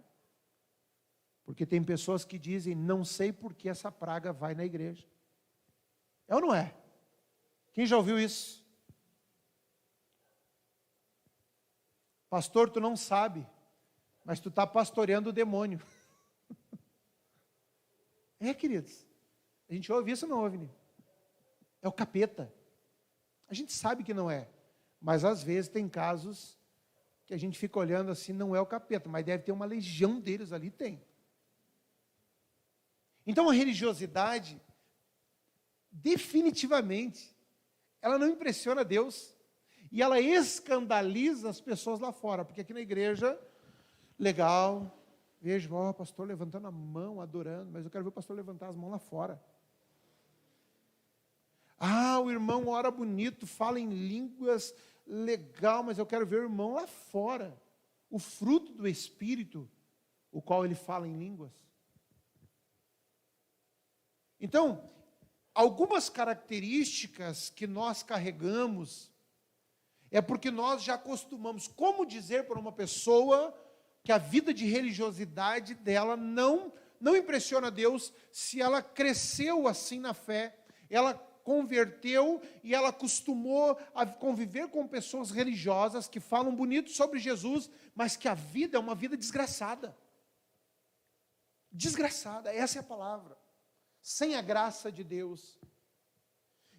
porque tem pessoas que dizem, não sei por que essa praga vai na igreja. É ou não é? Quem já ouviu isso? Pastor, tu não sabe, mas tu está pastoreando o demônio. É, queridos, a gente ouve isso ou não ouve, né? É o capeta. A gente sabe que não é, mas às vezes tem casos que a gente fica olhando assim, não é o capeta, mas deve ter uma legião deles ali, tem. Então a religiosidade, definitivamente, ela não impressiona Deus, e ela escandaliza as pessoas lá fora, porque aqui na igreja, legal, vejo, o pastor levantando a mão, adorando, mas eu quero ver o pastor levantar as mãos lá fora. Ah, o irmão ora bonito, fala em línguas, legal, mas eu quero ver o irmão lá fora, o fruto do Espírito, o qual ele fala em línguas. Então, algumas características que nós carregamos, é porque nós já acostumamos, como dizer para uma pessoa que a vida de religiosidade dela não impressiona Deus, se ela cresceu assim na fé, ela converteu e ela acostumou a conviver com pessoas religiosas que falam bonito sobre Jesus, mas que a vida é uma vida desgraçada. Desgraçada, essa é a palavra. Sem a graça de Deus.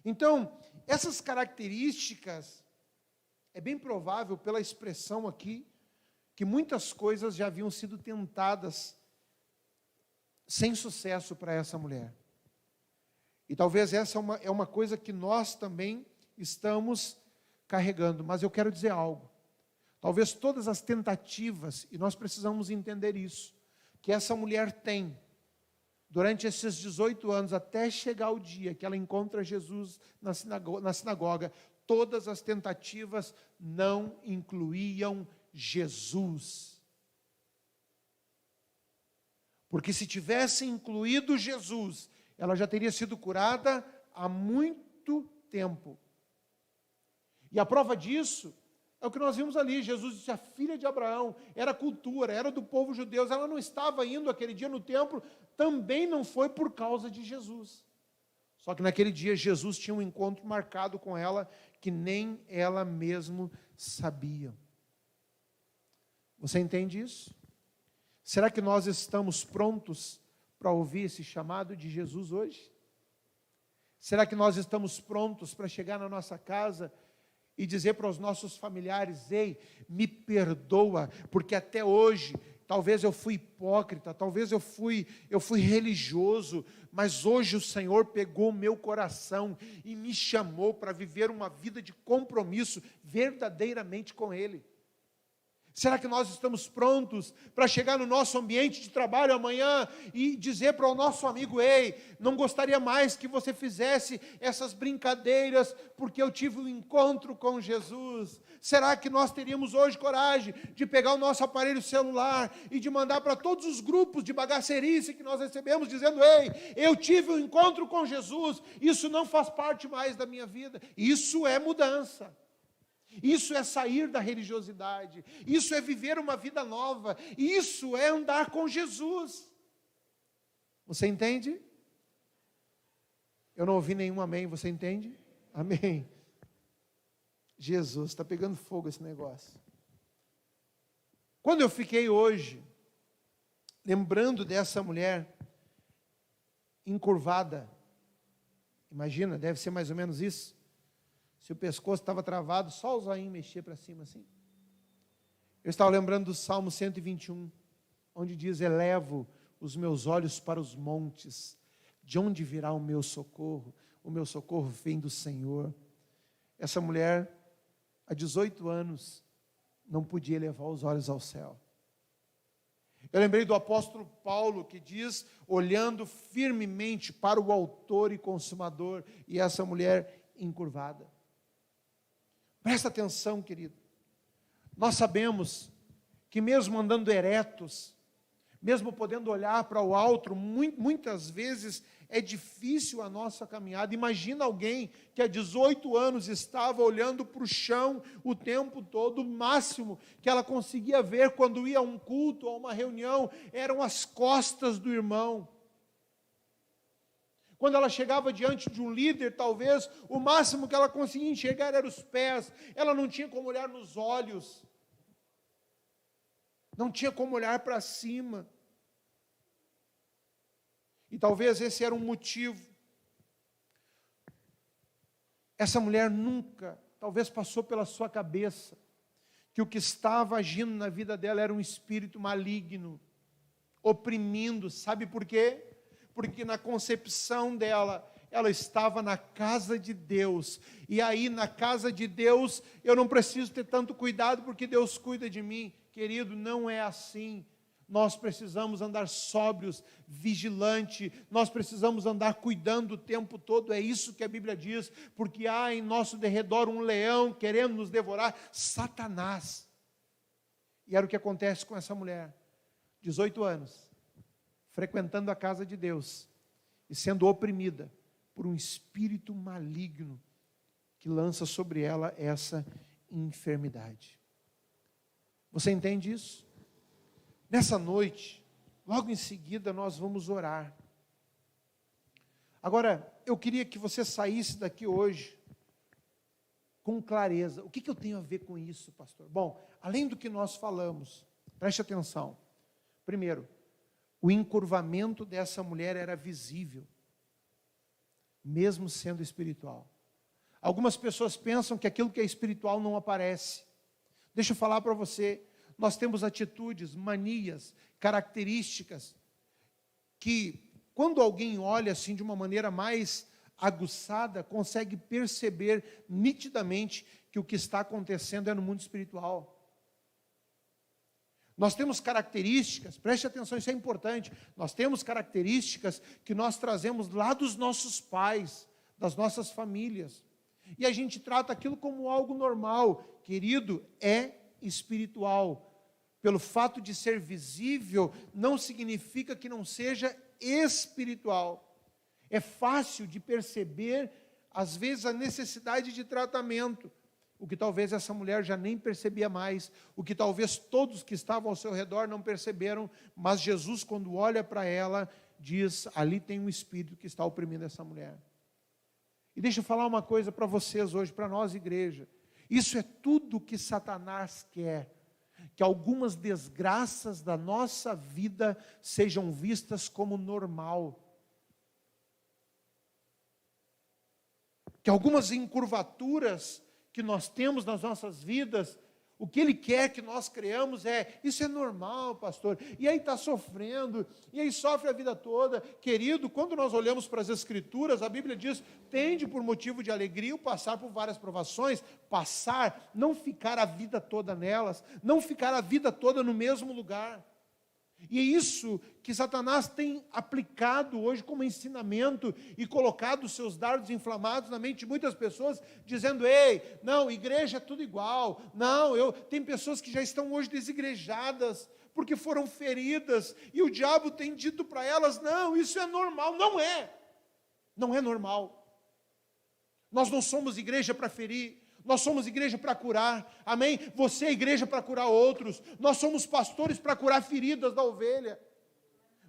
Então, essas características, é bem provável pela expressão aqui, que muitas coisas já haviam sido tentadas sem sucesso para essa mulher. E talvez essa é uma coisa que nós também estamos carregando. Mas eu quero dizer algo. Talvez todas as tentativas, e nós precisamos entender isso, que essa mulher tem, durante esses 18 anos, até chegar o dia que ela encontra Jesus na sinagoga, todas as tentativas não incluíam Jesus. Porque se tivesse incluído Jesus, ela já teria sido curada há muito tempo. E a prova disso é o que nós vimos ali. Jesus disse, a filha de Abraão, era cultura, era do povo judeu, ela não estava indo aquele dia no templo, também não foi por causa de Jesus. Só que naquele dia Jesus tinha um encontro marcado com ela, que nem ela mesma sabia. Você entende isso? Será que nós estamos prontos para ouvir esse chamado de Jesus hoje? Será que nós estamos prontos para chegar na nossa casa e dizer para os nossos familiares, ei, me perdoa, porque até hoje, talvez eu fui hipócrita, talvez eu fui religioso, mas hoje o Senhor pegou o meu coração e me chamou para viver uma vida de compromisso verdadeiramente com Ele. Será que nós estamos prontos para chegar no nosso ambiente de trabalho amanhã e dizer para o nosso amigo: ei, não gostaria mais que você fizesse essas brincadeiras, porque eu tive um encontro com Jesus? Será que nós teríamos hoje coragem de pegar o nosso aparelho celular e de mandar para todos os grupos de bagacerice que nós recebemos, dizendo: ei, eu tive um encontro com Jesus, isso não faz parte mais da minha vida? Isso é mudança. Isso é sair da religiosidade, isso é viver uma vida nova, isso é andar com Jesus. Você entende? Eu não ouvi nenhum amém, você entende? Amém. Jesus, está pegando fogo esse negócio. Quando eu fiquei hoje, lembrando dessa mulher encurvada, imagina, deve ser mais ou menos isso. Se o pescoço estava travado, só o zoinho mexia para cima assim. Eu estava lembrando do Salmo 121, onde diz: elevo os meus olhos para os montes, de onde virá o meu socorro? O meu socorro vem do Senhor. Essa mulher, há 18 anos, não podia elevar os olhos ao céu. Eu lembrei do apóstolo Paulo, que diz, olhando firmemente para o autor e consumador, e essa mulher encurvada. Presta atenção, querido. Nós sabemos que mesmo andando eretos, mesmo podendo olhar para o alto, muitas vezes é difícil a nossa caminhada. Imagina alguém que há 18 anos estava olhando para o chão o tempo todo. O máximo que ela conseguia ver quando ia a um culto, a uma reunião, eram as costas do irmão. Quando ela chegava diante de um líder, talvez, o máximo que ela conseguia enxergar eram os pés. Ela não tinha como olhar nos olhos. Não tinha como olhar para cima. E talvez esse era um motivo. Essa mulher nunca, talvez passou pela sua cabeça, que o que estava agindo na vida dela era um espírito maligno, oprimindo. Sabe por quê? Porque na concepção dela, ela estava na casa de Deus, e aí na casa de Deus, eu não preciso ter tanto cuidado, porque Deus cuida de mim. Querido, não é assim. Nós precisamos andar sóbrios, vigilante, nós precisamos andar cuidando o tempo todo. É isso que a Bíblia diz, porque há em nosso derredor um leão querendo nos devorar, Satanás. E era o que acontece com essa mulher, 18 anos, frequentando a casa de Deus e sendo oprimida por um espírito maligno que lança sobre ela essa enfermidade. Você entende isso? Nessa noite, logo em seguida, nós vamos orar. Agora, eu queria que você saísse daqui hoje com clareza. O que eu tenho a ver com isso, pastor? Bom, além do que nós falamos, preste atenção. Primeiro, o encurvamento dessa mulher era visível, mesmo sendo espiritual. Algumas pessoas pensam que aquilo que é espiritual não aparece. Deixa eu falar para você, nós temos atitudes, manias, características, que quando alguém olha assim de uma maneira mais aguçada, consegue perceber nitidamente que o que está acontecendo é no mundo espiritual. Nós temos características, preste atenção, isso é importante, nós temos características que nós trazemos lá dos nossos pais, das nossas famílias, e a gente trata aquilo como algo normal. Querido, é espiritual. Pelo fato de ser visível, não significa que não seja espiritual. É fácil de perceber, às vezes, a necessidade de tratamento, o que talvez essa mulher já nem percebia mais, o que talvez todos que estavam ao seu redor não perceberam, mas Jesus, quando olha para ela, diz: ali tem um espírito que está oprimindo essa mulher. E deixa eu falar uma coisa para vocês hoje, para nós, igreja. Isso é tudo que Satanás quer, que algumas desgraças da nossa vida sejam vistas como normal, que algumas encurvaturas que nós temos nas nossas vidas, O que ele quer que nós creamos isso é normal, pastor. E aí está sofrendo, e aí sofre a vida toda. Querido, quando nós olhamos para as Escrituras, a Bíblia diz, tende por motivo de alegria o passar por várias provações. Passar, não ficar a vida toda nelas, não ficar a vida toda no mesmo lugar. E é isso que Satanás tem aplicado hoje como ensinamento e colocado os seus dardos inflamados na mente de muitas pessoas, dizendo, ei, não, igreja é tudo igual, não, tem pessoas que já estão hoje desigrejadas, porque foram feridas, e o diabo tem dito para elas, não, isso é normal, não é normal. Nós não somos igreja para ferir, nós somos igreja para curar, amém? Você é igreja para curar outros, nós somos pastores para curar feridas da ovelha.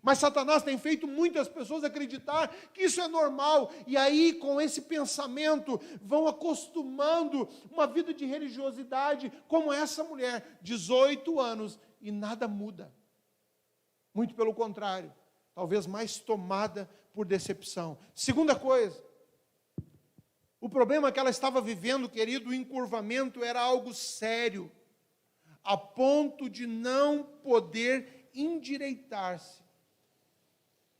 Mas Satanás tem feito muitas pessoas acreditar que isso é normal, e aí com esse pensamento vão acostumando uma vida de religiosidade, como essa mulher, 18 anos, e nada muda. Muito pelo contrário, talvez mais tomada por decepção. Segunda coisa, o problema que ela estava vivendo, querido, o encurvamento era algo sério, a ponto de não poder endireitar-se.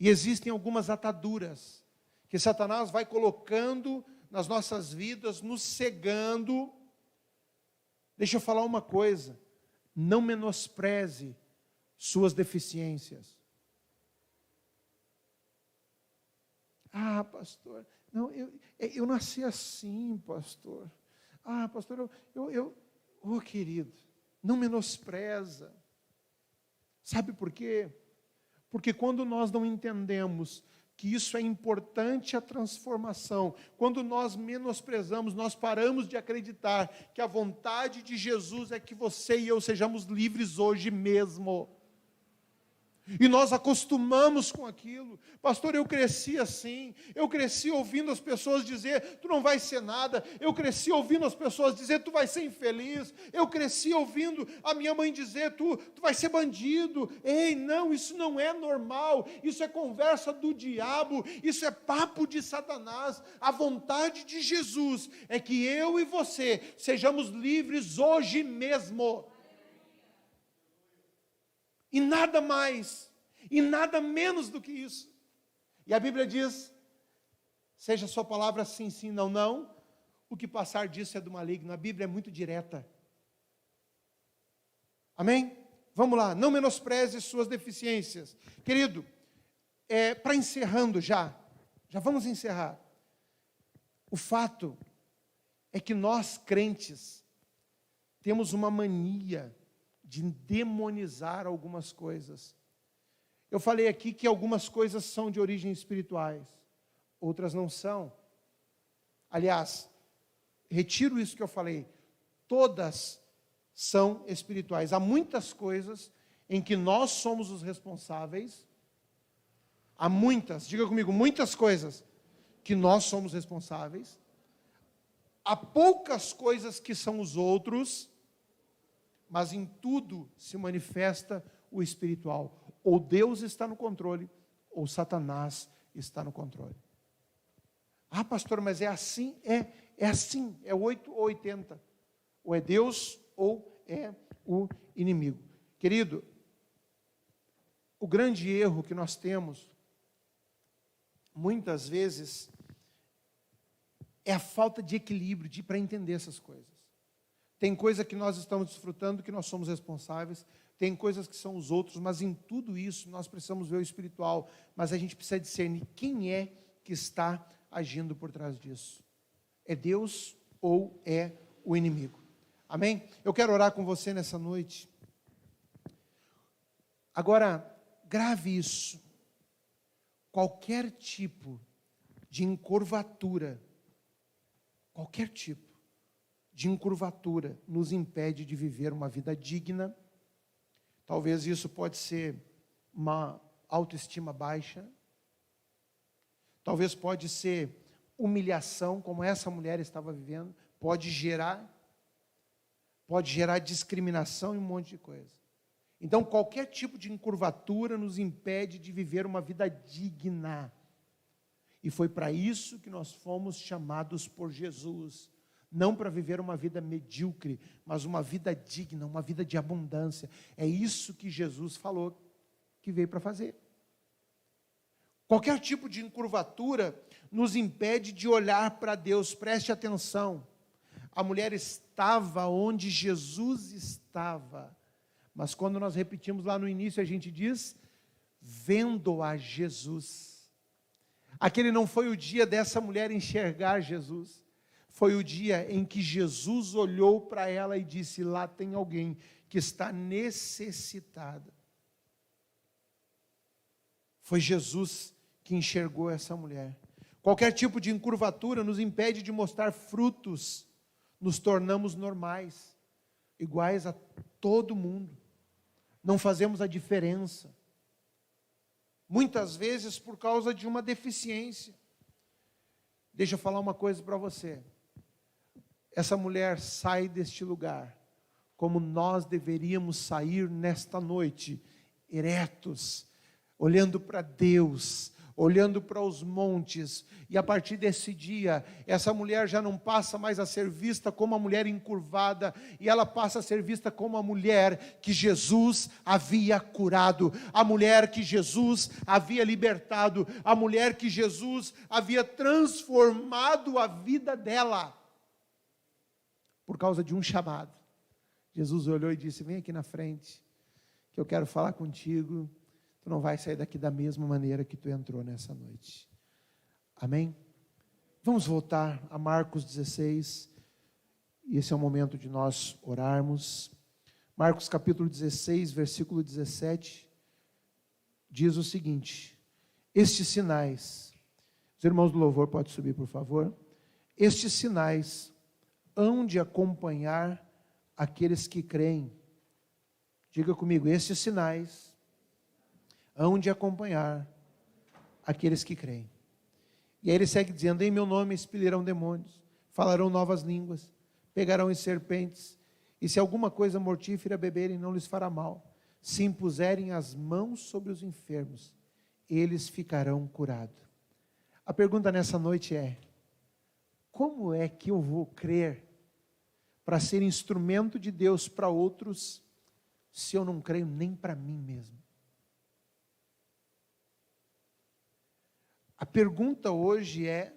E existem algumas ataduras que Satanás vai colocando nas nossas vidas, nos cegando. Deixa eu falar uma coisa, não menospreze suas deficiências. Ah, pastor, não, eu nasci assim, pastor. Ah, pastor, oh, querido, não menospreza. Sabe por quê? Porque quando nós não entendemos que isso é importante a transformação, quando nós menosprezamos, nós paramos de acreditar que a vontade de Jesus é que você e eu sejamos livres hoje mesmo. E nós acostumamos com aquilo. Pastor, eu cresci assim, eu cresci ouvindo as pessoas dizer, tu não vai ser nada, eu cresci ouvindo as pessoas dizer, tu vai ser infeliz, eu cresci ouvindo a minha mãe dizer, tu vai ser bandido. Ei, não, isso não é normal, isso é conversa do diabo, isso é papo de Satanás. A vontade de Jesus é que eu e você sejamos livres hoje mesmo. E nada mais, e nada menos do que isso. E a Bíblia diz, seja a sua palavra sim, sim, não, não, o que passar disso é do maligno. A Bíblia é muito direta. Amém? Vamos lá, não menospreze suas deficiências. Querido, para encerrando já vamos encerrar. O fato é que nós crentes temos uma mania de demonizar algumas coisas. Eu falei aqui que algumas coisas são de origem espirituais, outras não são. Aliás, retiro isso que eu falei, todas são espirituais. Há muitas coisas em que nós somos os responsáveis, há muitas, diga comigo, muitas coisas que nós somos responsáveis, há poucas coisas que são os outros, mas em tudo se manifesta o espiritual. Ou Deus está no controle, ou Satanás está no controle. Ah, pastor, mas é assim? É assim, é 8 ou 80. Ou é Deus, ou é o inimigo. Querido, o grande erro que nós temos, muitas vezes, é a falta de equilíbrio para entender essas coisas. Tem coisa que nós estamos desfrutando, que nós somos responsáveis, tem coisas que são os outros, mas em tudo isso nós precisamos ver o espiritual, mas a gente precisa discernir quem é que está agindo por trás disso. É Deus ou é o inimigo? Amém? Eu quero orar com você nessa noite. Agora, grave isso. Qualquer tipo de encurvatura, qualquer tipo de encurvatura nos impede de viver uma vida digna. Talvez isso pode ser uma autoestima baixa. Talvez pode ser humilhação, como essa mulher estava vivendo. Pode gerar discriminação e um monte de coisa. Então, qualquer tipo de encurvatura nos impede de viver uma vida digna. E foi para isso que nós fomos chamados por Jesus. não para viver uma vida medíocre, mas uma vida digna, uma vida de abundância. É isso que Jesus falou que veio para fazer. Qualquer tipo de encurvatura nos impede de olhar para Deus. Preste atenção. A mulher estava onde Jesus estava. Mas quando nós repetimos lá no início, a gente diz, vendo a Jesus. Aquele não foi o dia dessa mulher enxergar Jesus. Foi o dia em que Jesus olhou para ela e disse, lá tem alguém que está necessitada. Foi Jesus que enxergou essa mulher. Qualquer tipo de encurvatura nos impede de mostrar frutos. Nos tornamos normais, iguais a todo mundo. Não fazemos a diferença. Muitas vezes por causa de uma deficiência. Deixa eu falar uma coisa para você. Essa mulher sai deste lugar, como nós deveríamos sair nesta noite, eretos, olhando para Deus, olhando para os montes, e a partir desse dia, essa mulher já não passa mais a ser vista como uma mulher encurvada, e ela passa a ser vista como a mulher que Jesus havia curado, a mulher que Jesus havia libertado, a mulher que Jesus havia transformado a vida dela, por causa de um chamado. Jesus olhou e disse, vem aqui na frente, que eu quero falar contigo. Tu não vai sair daqui da mesma maneira que tu entrou nessa noite. Amém? Vamos voltar a Marcos 16. E esse é o momento de nós orarmos. Marcos capítulo 16, versículo 17. Diz o seguinte. Estes sinais. Os irmãos do louvor podem subir, por favor. Estes sinais hão de acompanhar aqueles que creem. Diga comigo, estes sinais hão de acompanhar aqueles que creem. E aí ele segue dizendo, em meu nome expelirão demônios, falarão novas línguas, pegarão em serpentes, e se alguma coisa mortífera beberem, não lhes fará mal. Se impuserem as mãos sobre os enfermos, eles ficarão curados. A pergunta nessa noite é, como é que eu vou crer para ser instrumento de Deus para outros, se eu não creio nem para mim mesmo? A pergunta hoje é,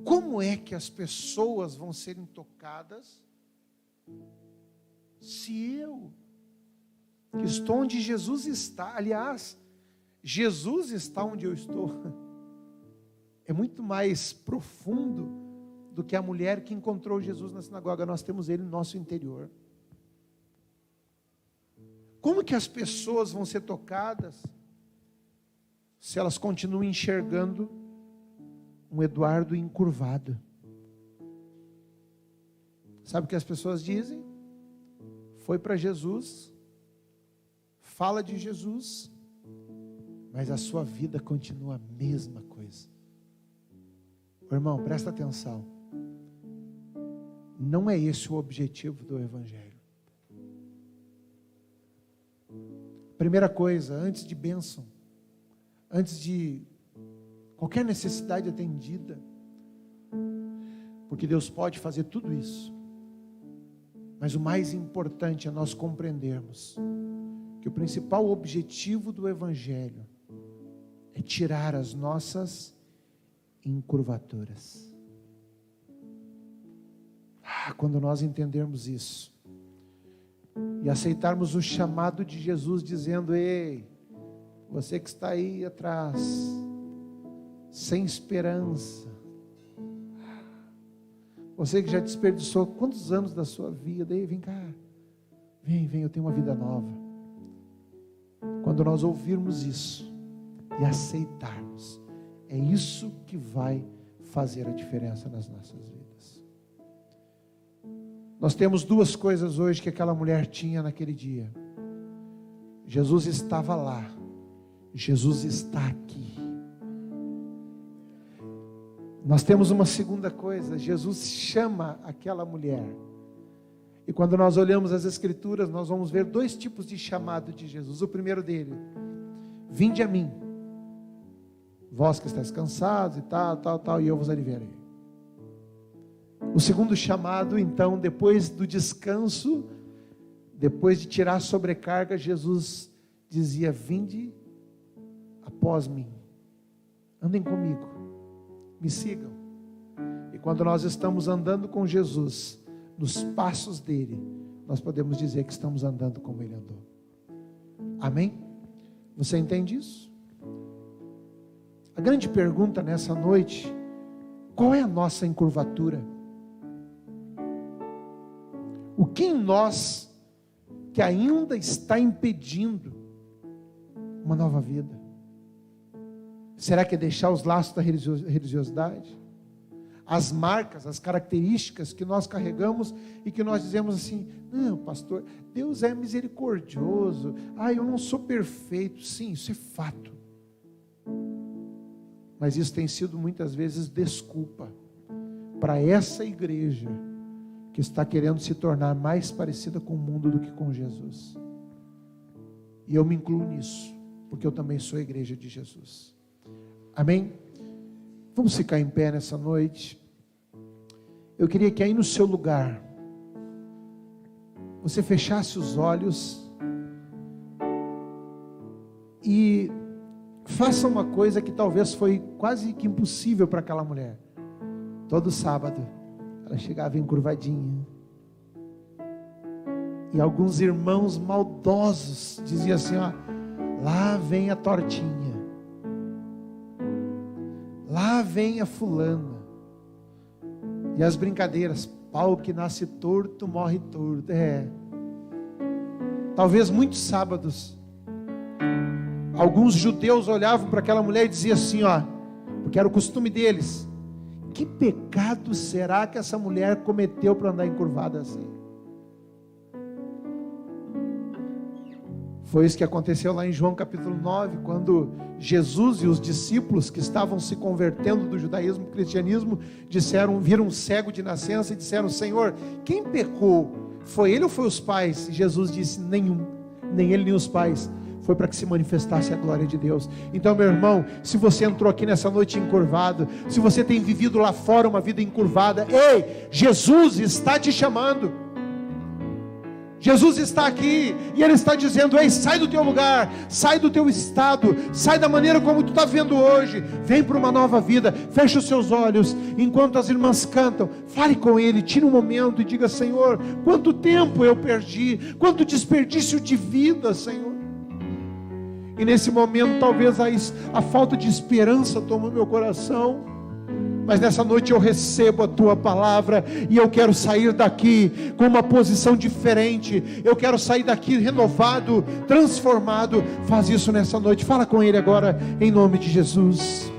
como é que as pessoas vão serem tocadas se eu, que estou onde Jesus está, aliás, Jesus está onde eu estou, é muito mais profundo do que a mulher que encontrou Jesus na sinagoga, nós temos ele no nosso interior. Como que as pessoas vão ser tocadas se elas continuam enxergando um Eduardo encurvado? Sabe o que as pessoas dizem? Foi para Jesus, fala de Jesus, mas a sua vida continua a mesma coisa. Irmão, presta atenção. Não é esse o objetivo do Evangelho. Primeira coisa, antes de bênção, antes de qualquer necessidade atendida, porque Deus pode fazer tudo isso, mas o mais importante é nós compreendermos que o principal objetivo do Evangelho é tirar as nossas encurvaturas. Quando nós entendermos isso e aceitarmos o chamado de Jesus dizendo, ei, você que está aí atrás, sem esperança, você que já desperdiçou quantos anos da sua vida, ei, vem cá, vem, eu tenho uma vida nova. Quando nós ouvirmos isso e aceitarmos, é isso que vai fazer a diferença nas nossas vidas. Nós temos duas coisas hoje que aquela mulher tinha naquele dia. Jesus estava lá, Jesus está aqui. Nós temos uma segunda coisa, Jesus chama aquela mulher. E quando nós olhamos as Escrituras, nós vamos ver dois tipos de chamado de Jesus. O primeiro dele, vinde a mim, vós que estáis cansados e tal, e eu vos aliviarei. O segundo chamado, então, depois do descanso, depois de tirar a sobrecarga, Jesus dizia: vinde após mim, andem comigo, me sigam. E quando nós estamos andando com Jesus, nos passos dele, nós podemos dizer que estamos andando como ele andou. Amém? Você entende isso? A grande pergunta nessa noite: qual é a nossa encurvatura? O que em nós que ainda está impedindo uma nova vida? Será que é deixar os laços da religiosidade? As marcas, as características que nós carregamos e que nós dizemos assim: não, pastor, Deus é misericordioso, eu não sou perfeito. Sim, isso é fato, mas isso tem sido muitas vezes desculpa para essa igreja que está querendo se tornar mais parecida com o mundo do que com Jesus. E eu me incluo nisso, porque eu também sou a igreja de Jesus. Amém? Vamos ficar em pé nessa noite. Eu queria que aí no seu lugar, você fechasse os olhos e faça uma coisa que talvez foi quase que impossível para aquela mulher. Todo sábado, ela chegava encurvadinha. E alguns irmãos maldosos diziam assim: lá vem a tortinha, lá vem a fulana. E as brincadeiras: pau que nasce torto, morre torto. Talvez muitos sábados, alguns judeus olhavam para aquela mulher e diziam assim, porque era o costume deles: que pecado será que essa mulher cometeu para andar encurvada assim? Foi isso que aconteceu lá em João capítulo 9, quando Jesus e os discípulos que estavam se convertendo do judaísmo para o cristianismo, viram um cego de nascença e disseram: Senhor, quem pecou? Foi ele ou foi os pais? E Jesus disse: nenhum, nem ele nem os pais. Foi para que se manifestasse a glória de Deus. Então, meu irmão, se você entrou aqui nessa noite encurvado, se você tem vivido lá fora uma vida encurvada, ei, Jesus está te chamando. Jesus está aqui e Ele está dizendo: ei, sai do teu lugar, sai do teu estado, sai da maneira como tu está vendo hoje, vem para uma nova vida. Feche os seus olhos, enquanto as irmãs cantam, fale com Ele, tire um momento e diga: Senhor, quanto tempo eu perdi, quanto desperdício de vida, Senhor. E nesse momento talvez a falta de esperança toma meu coração, mas nessa noite eu recebo a Tua palavra, e eu quero sair daqui com uma posição diferente, eu quero sair daqui renovado, transformado. Faz isso nessa noite, fala com Ele agora, em nome de Jesus.